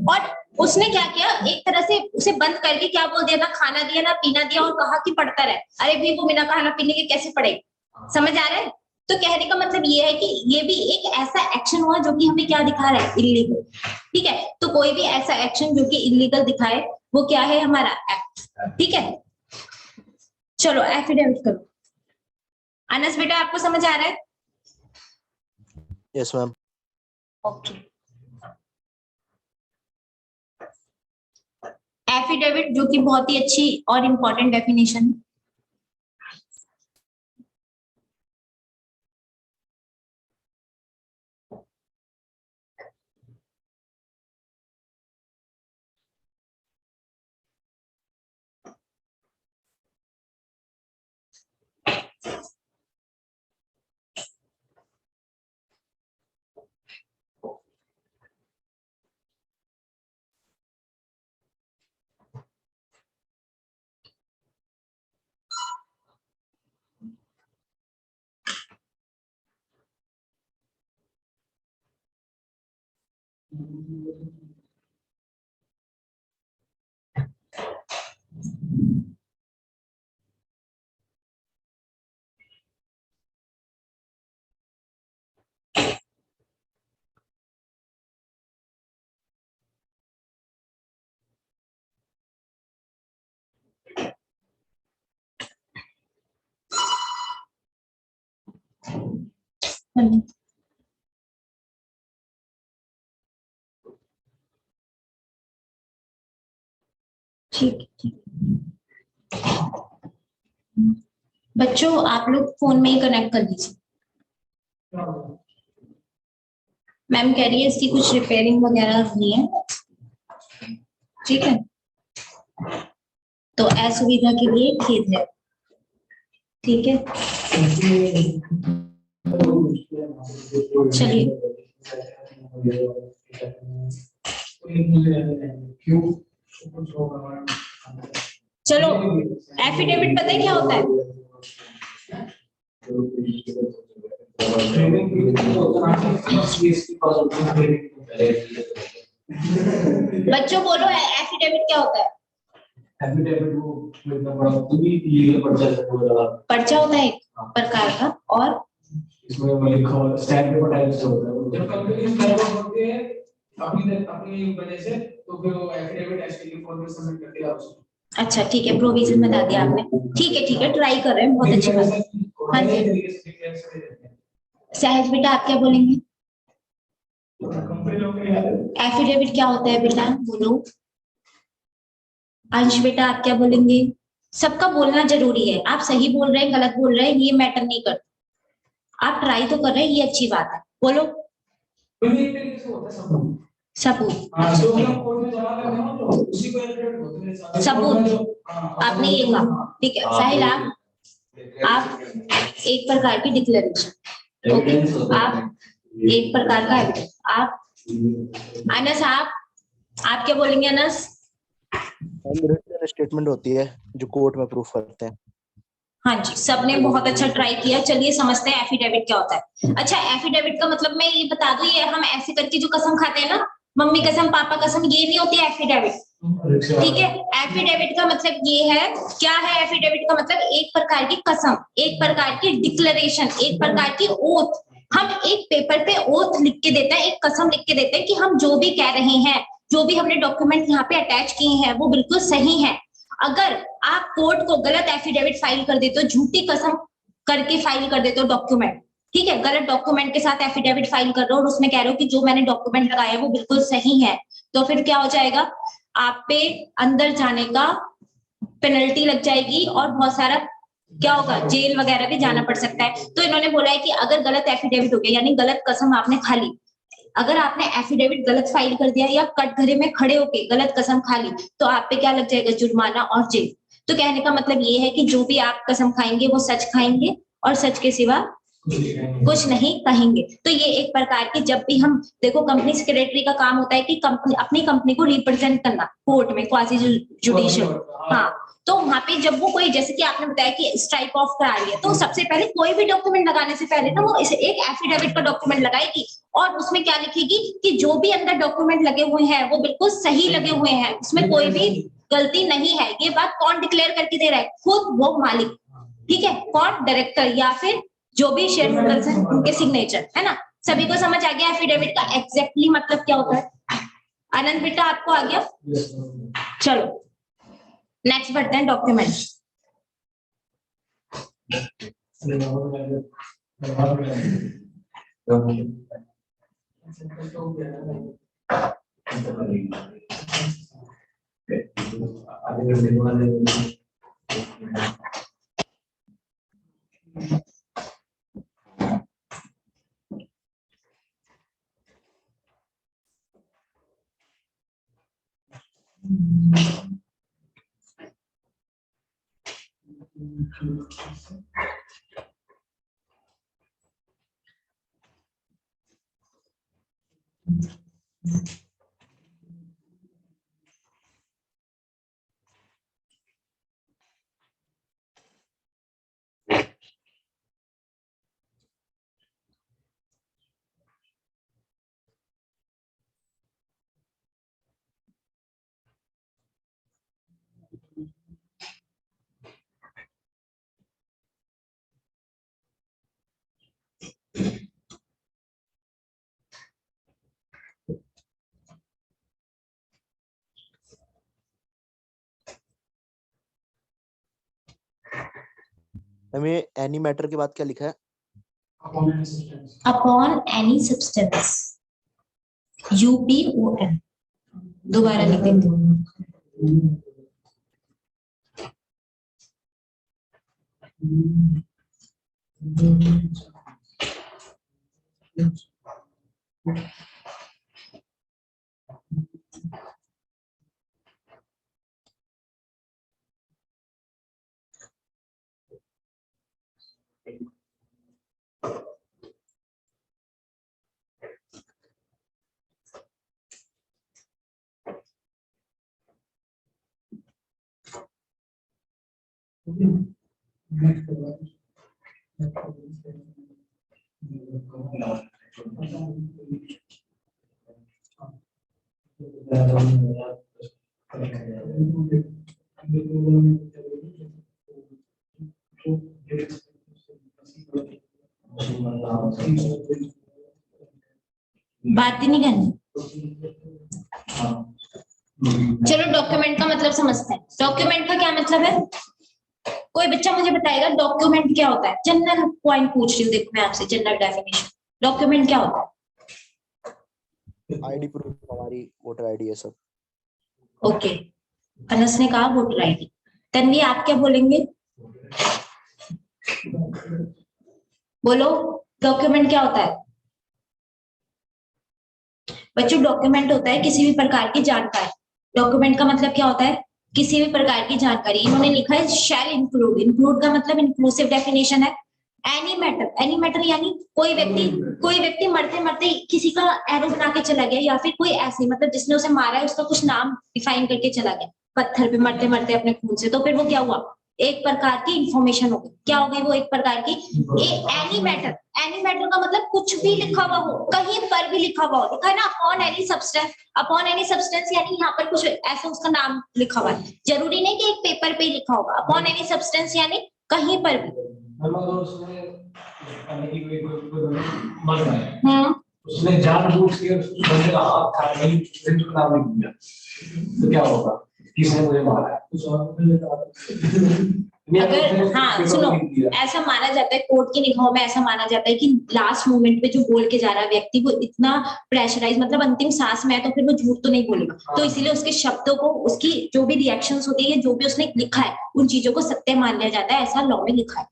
और उसने क्या किया, एक तरह से उसे बंद करके क्या बोल दिया, ना खाना दिया ना पीना दिया, और कहा कि पढ़ता रहे। अरे भी वो बिना खाना पीने के कैसे पढ़ेगा, समझ आ रहा है। तो कहने का मतलब ये है कि ये भी एक ऐसा एक्शन हुआ जो कि हमें क्या दिखा रहा है, इलीगल, ठीक है। तो कोई भी ऐसा एक्शन जो कि इलीगल दिखाए वो क्या है, हमारा एक्ट, ठीक है। चलो एफिडेविट करो। अनस बेटा आपको समझ आ रहा है? Yes ma'am. ओके। एफिडेविट जो कि बहुत ही अच्छी और इम्पोर्टेंट डेफिनेशन, ठीक ठीक। बच्चों आप लोग फोन में ही कनेक्ट कर लीजिए। मैम कह रही है इसकी कुछ रिपेयरिंग वगैरह नहीं है, ठीक है, तो असुविधा के लिए खेद है, ठीक है। चलिए चलो, एफिडेविट पता है क्या होता है? बच्चों बोलो एफिडेविट क्या होता है? एफिडेविट वो लीगल पर्चा होता है एक प्रकार का, और इसमें वो लिखा हुआ स्टैम्प पेपर टाइप से होता है। जब कंपनी स्टैम्प पेपर होती है अपनी वजह से, तो फिर वो एफिडेविट एसटीडी फॉर्म में सबमिट करके आप उसको। अच्छा ठीक है, प्रोविजन बता दिया आपने, ठीक है, ट्राई कर रहे हैं, बहुत अच्छी बात है। हाँ जी सहज बेटा आप क्या बोलेंगे? एफिडेविट क्या होता है बेटा, बोलो। अंश बेटा आप क्या बोलेंगे? सबका बोलना जरूरी है, आप सही बोल रहे हैं गलत बोल रहे हैं ये मैटर नहीं करता, आप ट्राई तो कर रहे हैं, ये अच्छी बात है, बोलो। सबूत, सबूत आपने ये कहा, ठीक है। साहिल आप एक प्रकार की डिक्लेरेशन, ओके, आप एक प्रकार का एविडेंस, आप अनस आप क्या बोलेंगे अनस? रिटन स्टेटमेंट होती है जो कोर्ट में प्रूफ करते हैं। हाँ जी, सबने बहुत अच्छा ट्राई किया। चलिए समझते हैं एफिडेविट क्या होता है। अच्छा एफिडेविट का मतलब मैं ये बता दूं, ये हम ऐसे करके जो कसम खाते हैं ना, मम्मी कसम पापा कसम, ये नहीं होती है एफिडेविट, ठीक है। एफिडेविट का मतलब ये है, क्या है एफिडेविट का मतलब? एक प्रकार की कसम, एक प्रकार की डिक्लेरेशन, एक प्रकार की ओथ। हम एक पेपर पे ओथ लिख के देते हैं, एक कसम लिख के देते हैं कि हम जो भी कह रहे हैं, जो भी हमने डॉक्यूमेंट यहाँ पे अटैच किए हैं वो बिल्कुल सही है। अगर आप कोर्ट को गलत एफिडेविट फाइल कर देते हो, झूठी कसम करके फाइल कर देते हो डॉक्यूमेंट, ठीक है, गलत डॉक्यूमेंट के साथ एफिडेविट फाइल कर रहे हो और उसमें कह रहे हो कि जो मैंने डॉक्यूमेंट लगाया है वो बिल्कुल सही है, तो फिर क्या हो जाएगा, आप पे अंदर जाने का पेनल्टी लग जाएगी और बहुत सारा क्या होगा, जेल वगैरह भी जाना पड़ सकता है। तो इन्होंने बोला है कि अगर गलत एफिडेविट हो गया, यानी गलत कसम आपने खा ली, अगर आपने एफिडेविट गलत फाइल कर दिया या कटघरे में खड़े होके गलत कसम खा ली, तो आप पे क्या लग जाएगा, जुर्माना और जेल। तो कहने का मतलब ये है कि जो भी आप कसम खाएंगे वो सच खाएंगे और सच के सिवा कुछ नहीं कहेंगे। तो ये एक प्रकार की, जब भी हम देखो, कंपनी सेक्रेटरी का काम होता है कि कंपनी अपनी कंपनी को रिप्रेजेंट करना कोर्ट में, क्वासी जुडिशियल, हाँ, तो वहां पे जब वो कोई, जैसे कि आपने बताया कि स्ट्राइक ऑफ करा रही है, तो सबसे पहले कोई भी डॉक्यूमेंट लगाने से पहले ना वो इसे एक एफिडेविट का डॉक्यूमेंट लगाएगी और उसमें क्या लिखेगी कि जो भी अंदर डॉक्यूमेंट लगे हुए हैं वो बिल्कुल सही लगे हुए हैं, उसमें कोई भी गलती नहीं है। ये बात कौन डिक्लेयर करके दे रहा है? खुद वो मालिक, ठीक है, कौन, डायरेक्टर या फिर जो भी शेयर होल्डर्स हैं उनके सिग्नेचर, है ना। सभी को समझ आ गया एफिडेविट का एग्जैक्टली मतलब क्या होता है? आनंद बेटा आपको आ गया? चलो नेक्स्ट बढ़ते हैं डॉक्यूमेंट। हमें एनी मैटर के बाद क्या लिखा है? Upon any substance, UPON। दोबारा लिख देती हूँ। बात ही नहीं करनी। चलो डॉक्यूमेंट का मतलब समझते हैं। डॉक्यूमेंट का क्या मतलब है? कोई बच्चा मुझे बताएगा डॉक्यूमेंट क्या होता है? जनरल पॉइंट पूछ रही हूँ, देखो मैं आपसे जनरल डेफिनेशन। डॉक्यूमेंट क्या होता है? आईडी प्रूफ, हमारी वोटर आईडी है सब। ओके, अनस ने कहा वोटर आईडी। तन्वी आप क्या बोलेंगे? बोलो, डॉक्यूमेंट क्या होता है? बच्चों डॉक्यूमेंट होता है किसी भी प्रकार की जानकारी। डॉक्यूमेंट का मतलब क्या होता है? किसी भी प्रकार की जानकारी। इन्होंने लिखा है शैल इंक्लूड। इंक्लूड का मतलब इंक्लूसिव डेफिनेशन है। एनी मैटर, एनी मैटर यानी कोई व्यक्ति मरते मरते किसी का एरो बना के चला गया, या फिर कोई ऐसे मतलब जिसने उसे मारा है उसका कुछ नाम डिफाइन करके चला गया पत्थर पे मरते मरते अपने खून से, तो फिर वो क्या हुआ? एक प्रकार की इंफॉर्मेशन हो गई। क्या हो गई वो? एक प्रकार की एनी मैटर। एनी मैटर का मतलब कुछ भी लिखा हुआ हो, कहीं पर भी लिखा हुआ हो। लिखा है ना upon any substance. Upon any substance यानी यहाँ पर कुछ ऐसा उसका नाम लिखा हुआ है। जरूरी नहीं कि एक पेपर पे ही लिखा होगा। अपॉन एनी सब्सटेंस यानी कहीं पर भी। उसने जानबूझ के उस बंदे का हाथ खा नहीं, उसका नाम लिख दिया, तो क्या होगा? किसने मुझे मारा है? अगर हाँ सुनो, ऐसा माना जाता है कोर्ट की निगाहों में, ऐसा माना जाता है कि लास्ट मोमेंट पे जो बोल के जा रहा है व्यक्ति, वो इतना प्रेशराइज मतलब अंतिम सांस में है, तो फिर वो झूठ तो नहीं बोलेगा। तो इसीलिए उसके शब्दों को, उसकी जो भी रिएक्शंस होती है, जो भी उसने लिखा है, उन चीजों को सत्य मान लिया जाता है। ऐसा लॉ में लिखा है,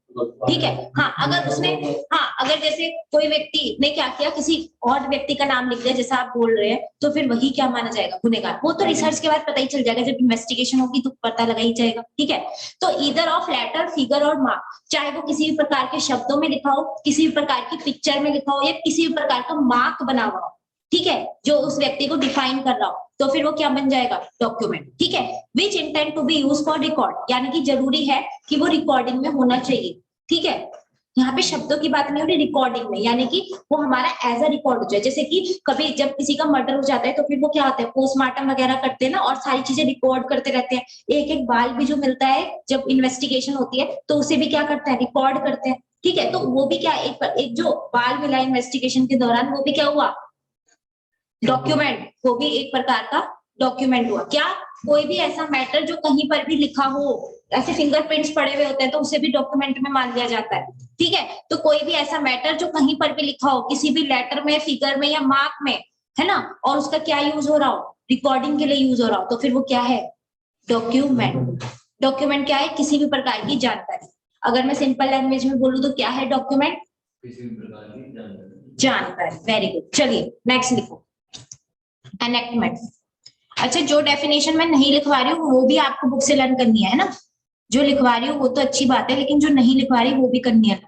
ठीक है। हाँ अगर उसने, हाँ अगर जैसे कोई व्यक्ति ने क्या किया, किसी और व्यक्ति का नाम लिख दिया जैसा आप बोल रहे हैं, तो फिर वही क्या माना जाएगा? गुनहगार। वो तो रिसर्च के बाद पता ही चल जाएगा, जब इन्वेस्टिगेशन होगी तो पता लगा ही जाएगा, ठीक है। तो ईदर ऑफ लेटर, फिगर और मार्क, चाहे वो किसी भी प्रकार के शब्दों में लिखा हो, किसी भी प्रकार की पिक्चर में लिखा हो, या किसी भी प्रकार का मार्क बना हुआ हो, ठीक है, जो उस व्यक्ति को डिफाइन कर रहा हो, तो फिर वो क्या बन जाएगा? डॉक्यूमेंट, ठीक है। Which intend to be use for record, यानी कि जरूरी है कि वो रिकॉर्डिंग में होना चाहिए, ठीक है। यहाँ पे शब्दों की बात नहीं हो रही, रिकॉर्डिंग में, यानी कि वो हमारा एज अ रिकॉर्ड हो जाए। जैसे कि कभी जब किसी का मर्डर हो जाता है तो फिर वो क्या होता है, पोस्टमार्टम वगैरह करते हैं ना, और सारी चीजें रिकॉर्ड करते रहते हैं। एक एक बाल भी जो मिलता है जब इन्वेस्टिगेशन होती है, तो उसे भी क्या करते हैं? रिकॉर्ड करते हैं, ठीक है। तो वो भी क्या, एक जो बाल मिला इन्वेस्टिगेशन के दौरान, वो भी क्या हुआ? डॉक्यूमेंट। वो भी एक प्रकार का डॉक्यूमेंट हुआ। क्या? कोई भी ऐसा मैटर जो कहीं पर भी लिखा हो, ऐसे फिंगरप्रिंट्स पड़े हुए होते हैं, तो उसे भी डॉक्यूमेंट में मान लिया जाता है, ठीक है। तो कोई भी ऐसा मैटर जो कहीं पर भी लिखा हो, किसी भी लेटर में, फिगर में या मार्क में, है ना, और उसका क्या यूज हो रहा हो? रिकॉर्डिंग के लिए यूज हो रहा हो, तो फिर वो क्या है? डॉक्यूमेंट। डॉक्यूमेंट क्या है? किसी भी प्रकार की जानकारी। अगर मैं सिंपल लैंग्वेज में बोलूं तो क्या है डॉक्यूमेंट? किसी भी प्रकार की जानकारी। Very good. चलिए नेक्स्ट लिखो, एनेक्टमेंट। अच्छा, जो डेफिनेशन मैं नहीं लिखवा रही हूँ वो भी आपको बुक से लर्न करनी है ना। जो लिखवा रही हूँ वो तो अच्छी बात है, लेकिन जो नहीं लिखवा रही वो भी करनी है।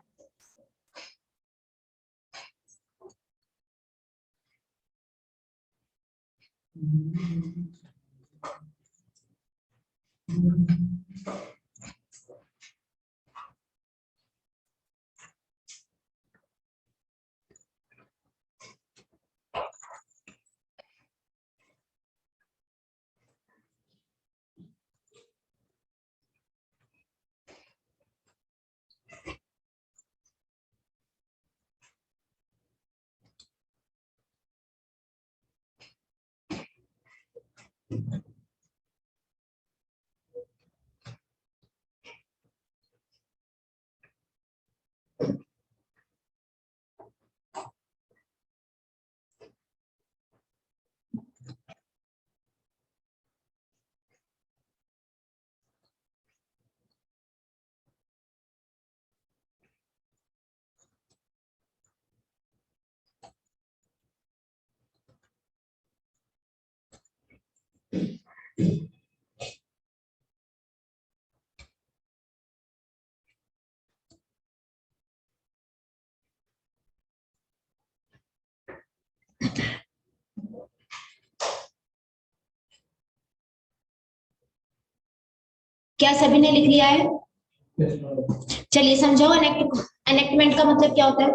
क्या सभी ने लिख लिया है? चलिए समझाओ, एनेक्टमेंट का मतलब क्या होता है?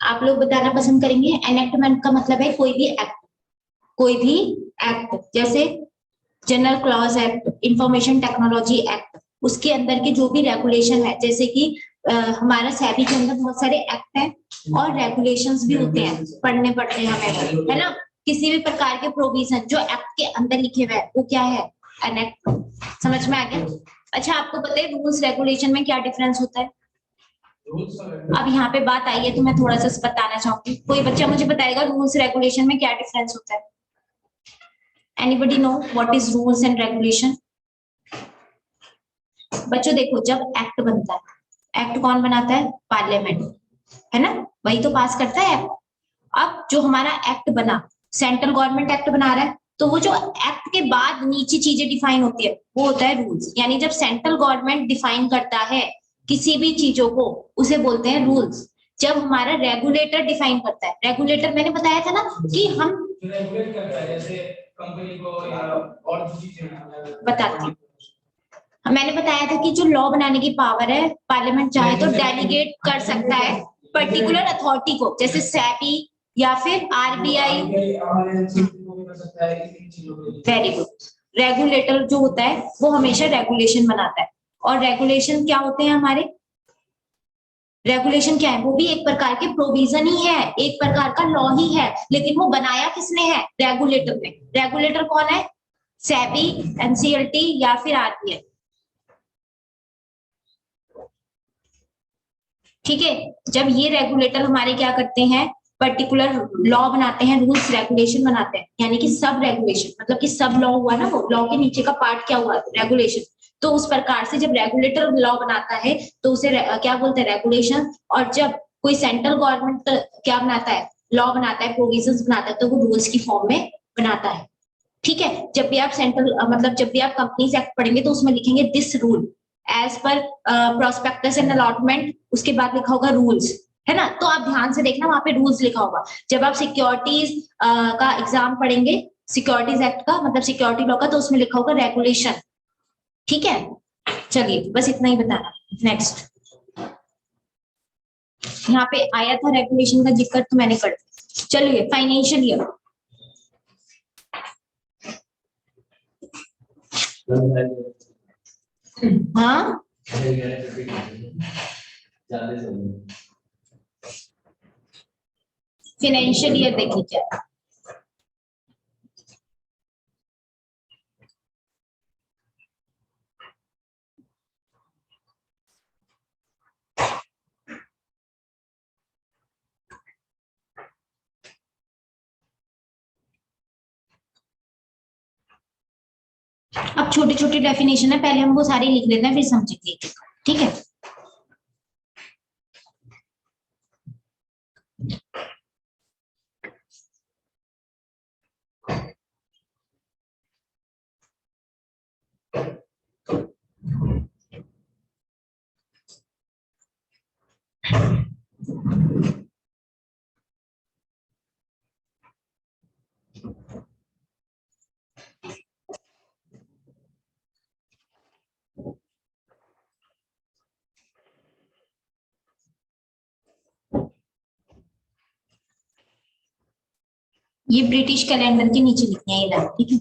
आप लोग बताना पसंद करेंगे। एनेक्टमेंट का मतलब है कोई भी एक्ट, कोई भी एक्ट, जैसे general clause act, information technology act, उसके अंदर के जो भी रेगुलेशन है, जैसे कि हमारा सेबी के अंदर बहुत सारे एक्ट हैं और रेगुलेशंस भी होते हैं, पढ़ने पड़ते हैं हमें, है ना। किसी भी प्रकार के प्रोविजन जो एक्ट के अंदर लिखे हुए हैं वो क्या है? एनेक्ट। समझ में आ गया? अच्छा, आपको पता है रूल्स रेगुलेशन में क्या डिफरेंस होता है? अब यहाँ पे बात आई है तो मैं थोड़ा सा बताना चाहूंगी। कोई बच्चा मुझे बताएगा रूल्स रेगुलेशन में क्या डिफरेंस होता है? Anybody know what is rules and regulation? बच्चों देखो, जब एक्ट बनता है, एक्ट कौन बनाता है? पार्लियामेंट, है ना, वही तो पास करता है एक्ट। अब जो हमारा एक्ट बना, सेंट्रल गवर्नमेंट एक्ट बना रहा है, तो वो जो एक्ट के बाद नीचे चीजें डिफाइन होती है वो होता है रूल्स। यानी जब सेंट्रल गवर्नमेंट डिफाइन करता है किसी भी चीजों को, उसे बोलते हैं रूल्स। जब हमारा रेगुलेटर डिफाइन करता है, रेगुलेटर मैंने बताया था ना कि हम रेगुलेट करता है, जैसे कंपनी को या और चीजें बताती हूँ। मैंने बताया था कि जो लॉ बनाने की पावर है, पार्लियामेंट चाहे तो डेलीगेट कर सकता है पर्टिकुलर अथॉरिटी को, जैसे सेबी या फिर आरबीआई। Very good. रेगुलेटर जो होता है वो हमेशा रेगुलेशन बनाता है। और रेगुलेशन क्या होते हैं हमारे? रेगुलेशन क्या है? वो भी एक प्रकार के प्रोविजन ही है, एक प्रकार का लॉ ही है, लेकिन वो बनाया किसने है? रेगुलेटर ने। रेगुलेटर कौन है? सेबी, एनसीएलटी या फिर आरबीआई। ठीक है। जब ये रेगुलेटर हमारे क्या करते हैं, पर्टिकुलर लॉ बनाते हैं, रूल्स रेगुलेशन बनाते हैं, यानी कि सब रेगुलेशन, मतलब कि सब लॉ हुआ ना, वो लॉ के नीचे का पार्ट क्या हुआ? रेगुलेशन। तो उस प्रकार से जब रेगुलेटर लॉ बनाता है तो उसे क्या बोलते हैं? रेगुलेशन। और जब कोई सेंट्रल गवर्नमेंट क्या बनाता है? लॉ बनाता है, प्रोविजंस बनाता है, तो वो रूल्स की फॉर्म में बनाता है। ठीक है। जब भी आप सेंट्रल मतलब जब भी आप कंपनीज एक्ट पढ़ेंगे तो उसमें लिखेंगे this rule as per prospectus and allotment, उसके बाद लिखा होगा रूल्स, है ना। तो आप ध्यान से देखना, वहां पे रूल्स लिखा होगा। जब आप सिक्योरिटीज का एग्जाम पढ़ेंगे, सिक्योरिटीज एक्ट का मतलब सिक्योरिटी लॉ का, तो उसमें लिखा होगा रेगुलेशन। ठीक है। चलिए बस इतना ही बताना। नेक्स्ट, यहाँ पे आया था रेगुलेशन का जिक्र तो मैंने कर दिया। चलिए फाइनेंशियल ईयर। हाँ, फाइनेंशियल ईयर देख लीजिए। अब छोटी छोटी डेफिनेशन है, पहले हम वो सारी लिख लेते हैं फिर समझेंगे। ठीक है। ये ब्रिटिश कैलेंडर के नीचे लिखना है ये लाइन, ठीक है।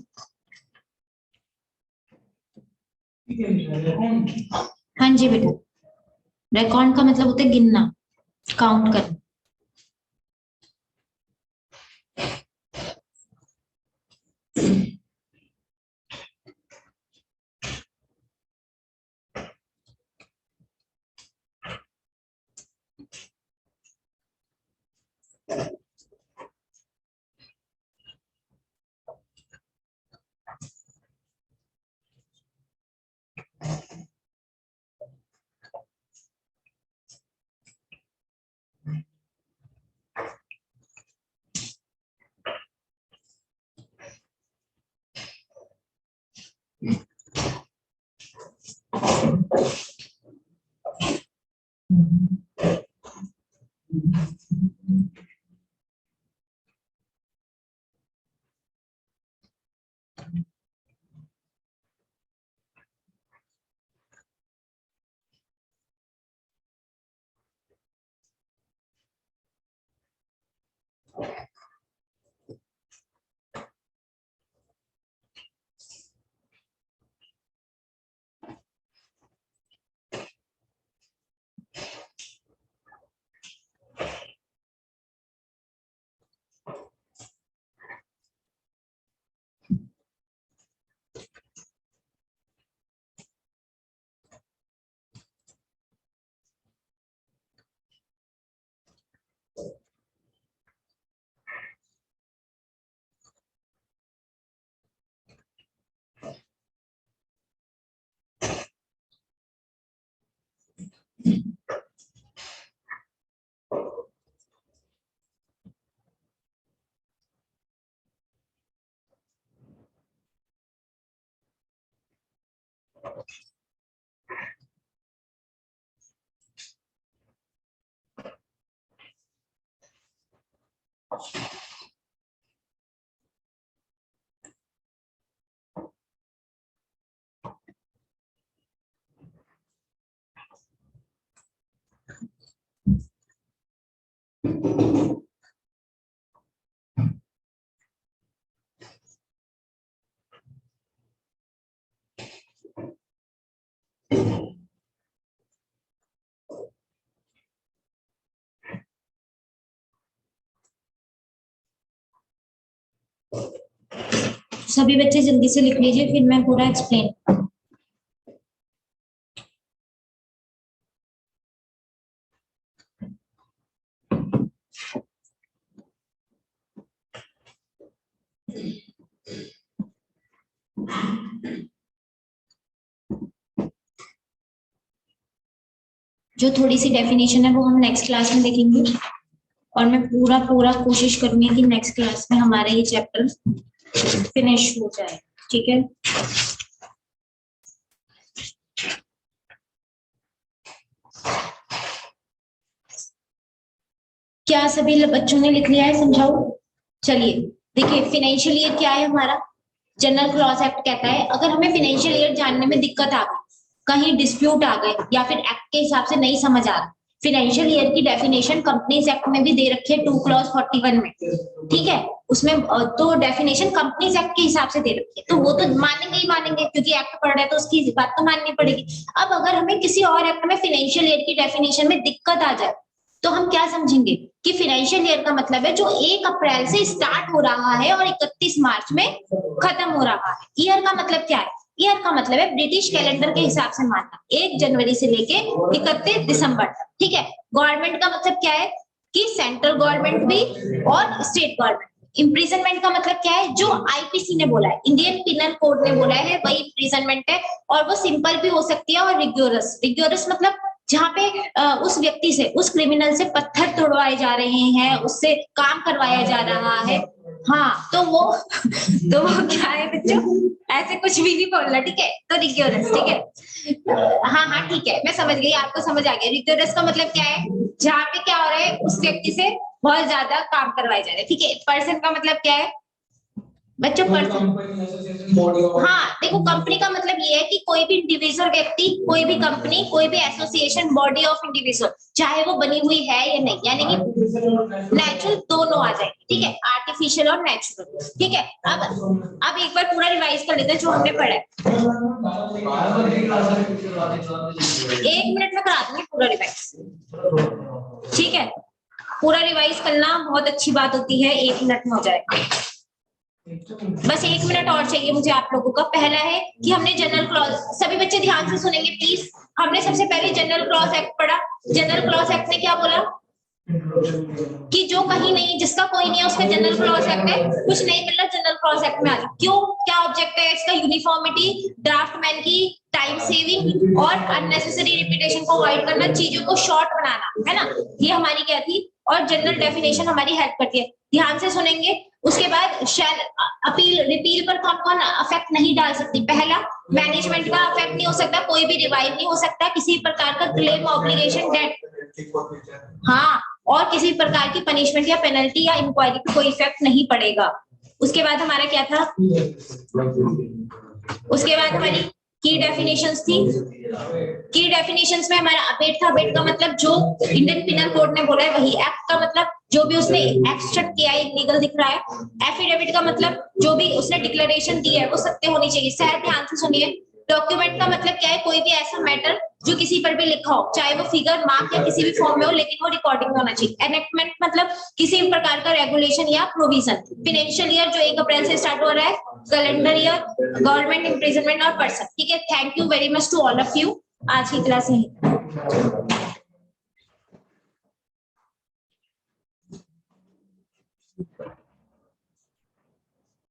हाँ जी बेटा, रिकॉर्ड का मतलब होता है गिनना, काउंट करना। सभी बच्चे जल्दी से लिख लीजिए, फिर मैं पूरा एक्सप्लेन। जो थोड़ी सी डेफिनेशन है वो हम नेक्स्ट क्लास में देखेंगे, और मैं पूरा पूरा कोशिश करूंगी कि नेक्स्ट क्लास में हमारा ये चैप्टर फिनिश हो जाए, ठीक है। क्या सभी बच्चों ने लिख लिया है? समझाओ। चलिए देखिए, फाइनेंशियल ईयर क्या है हमारा? जनरल क्लॉज एक्ट कहता है अगर हमें फाइनेंशियल ईयर जानने में दिक्कत आ गई, कहीं डिस्प्यूट आ गए, या फिर एक्ट के हिसाब से नहीं समझ आ रहा, फाइनेंशियल ईयर की डेफिनेशन कंपनीज एक्ट में भी दे रखी है 2 क्लॉज 41 में, ठीक है। उसमें तो डेफिनेशन कंपनीज एक्ट के हिसाब से दे रखी है, तो वो तो मानेंगे ही मानेंगे, क्योंकि एक्ट पढ़ रहे हैं तो उसकी बात तो माननी पड़ेगी। अब अगर हमें किसी और एक्ट में फाइनेंशियल ईयर की डेफिनेशन में दिक्कत आ जाए, तो हम क्या समझेंगे कि फाइनेंशियल ईयर का मतलब है जो 1 अप्रैल से स्टार्ट हो रहा है और 31 मार्च में खत्म हो रहा है। ईयर का मतलब क्या है? ईयर का मतलब है ब्रिटिश कैलेंडर के हिसाब से मानना, 1 जनवरी से लेके 31 दिसंबर तक, ठीक है। गवर्नमेंट का मतलब क्या है कि सेंट्रल गवर्नमेंट भी और स्टेट गवर्नमेंट। इम्प्रिजनमेंट का मतलब क्या है? जो आईपीसी ने बोला है, इंडियन पिनल कोड ने बोला है, वही इम्प्रिजनमेंट है, और वो सिंपल भी हो सकती है और रिग्योरस। रिग्योरस मतलब जहाँ पे उस व्यक्ति से, उस क्रिमिनल से पत्थर तोड़वाए जा रहे हैं, उससे काम करवाया जा रहा है, हाँ, तो वो क्या है बच्चों? ऐसे कुछ भी नहीं बोलना, ठीक है। तो रिग्योरस, ठीक है, हाँ हाँ ठीक है, मैं समझ गई, आपको समझ आ गया। रिग्योरस का मतलब क्या है? जहाँ पे क्या हो रहा है, उस व्यक्ति से बहुत ज्यादा काम करवाए जा रहे हैं, ठीक है। पर्सन का मतलब क्या है बच्चों? पर्सन, हाँ देखो, कंपनी का मतलब ये है कि कोई भी इंडिविजुअल व्यक्ति, कोई भी कंपनी, कोई भी एसोसिएशन, बॉडी ऑफ इंडिविजुअल, चाहे वो बनी हुई है या नहीं, यानी कि नेचुरल दोनों आ जाएगी, ठीक है, आर्टिफिशियल और नेचुरल, ठीक है। अब एक बार पूरा रिवाइज कर लेते हैं जो हमने पढ़ा है। 1 मिनट में करा दूंगी पूरा रिवाइज, ठीक है। पूरा रिवाइज करना बहुत अच्छी बात होती है, 1 मिनट में हो जाएगा। बस 1 मिनट और चाहिए मुझे आप लोगों का। पहला है कि हमने जनरल क्लॉज, सभी बच्चे ध्यान से सुनेंगे प्लीज। हमने सबसे पहले जनरल क्लॉज एक्ट पढ़ा। जनरल क्लॉज एक्ट ने क्या बोला कि जो कहीं नहीं, जिसका कोई नहीं है उसका जनरल क्लॉज एक्ट है, कुछ नहीं मिल रहा जनरल क्लॉज एक्ट में आ जाओ। क्यों? क्या ऑब्जेक्ट है इसका? यूनिफॉर्मिटी, ड्राफ्टमैन की टाइम सेविंग और अननेसेसरी रिपीटेशन को अवॉइड करना, चीजों को शॉर्ट बनाना, है ना। ये हमारी क्या थी, और जनरल डेफिनेशन हमारी हेल्प करती है। ध्यान से सुनेंगे। उसके बाद शैल अपील, रिपील पर कौन कौन अफेक्ट नहीं डाल सकती? पहला, मैनेजमेंट का अफेक्ट नहीं हो सकता, कोई भी रिवाइव नहीं हो सकता, किसी प्रकार का क्लेम, ऑब्लिगेशन, डेट, हाँ, और किसी प्रकार की पनिशमेंट या पेनल्टी या इंक्वायरी पे कोई इफेक्ट नहीं पड़ेगा। उसके बाद हमारा क्या था? उसके बाद हमारी की डेफिनेशंस थी। की डेफिनेशंस में हमारा अबेट था। अबेट का मतलब जो इंडियन पिनल कोड ने बोला है वही। एक्ट का मतलब जो भी उसने एक्सट्रैक्ट किया है, लीगल दिख रहा है। एफिडेविट का मतलब जो भी उसने डिक्लेरेशन दी है वो सत्य होनी चाहिए। शायद ध्यान से सुनिए। डॉक्यूमेंट का मतलब क्या है? कोई भी ऐसा मैटर जो किसी पर भी लिखा हो, चाहे वो फिगर, मार्क या किसी भी फॉर्म में हो, लेकिन वो रिकॉर्डिंग में होना चाहिए। एनेक्टमेंट मतलब किसी भी प्रकार का रेगुलेशन या प्रोविजन। फाइनेंशियल ईयर जो 1 अप्रैल से स्टार्ट हो रहा है, कैलेंडर ईयर, गवर्नमेंट, इम्प्रिजनमेंट और पर्सन, ठीक है। Thank you very much to all of you. आज की क्लास यही।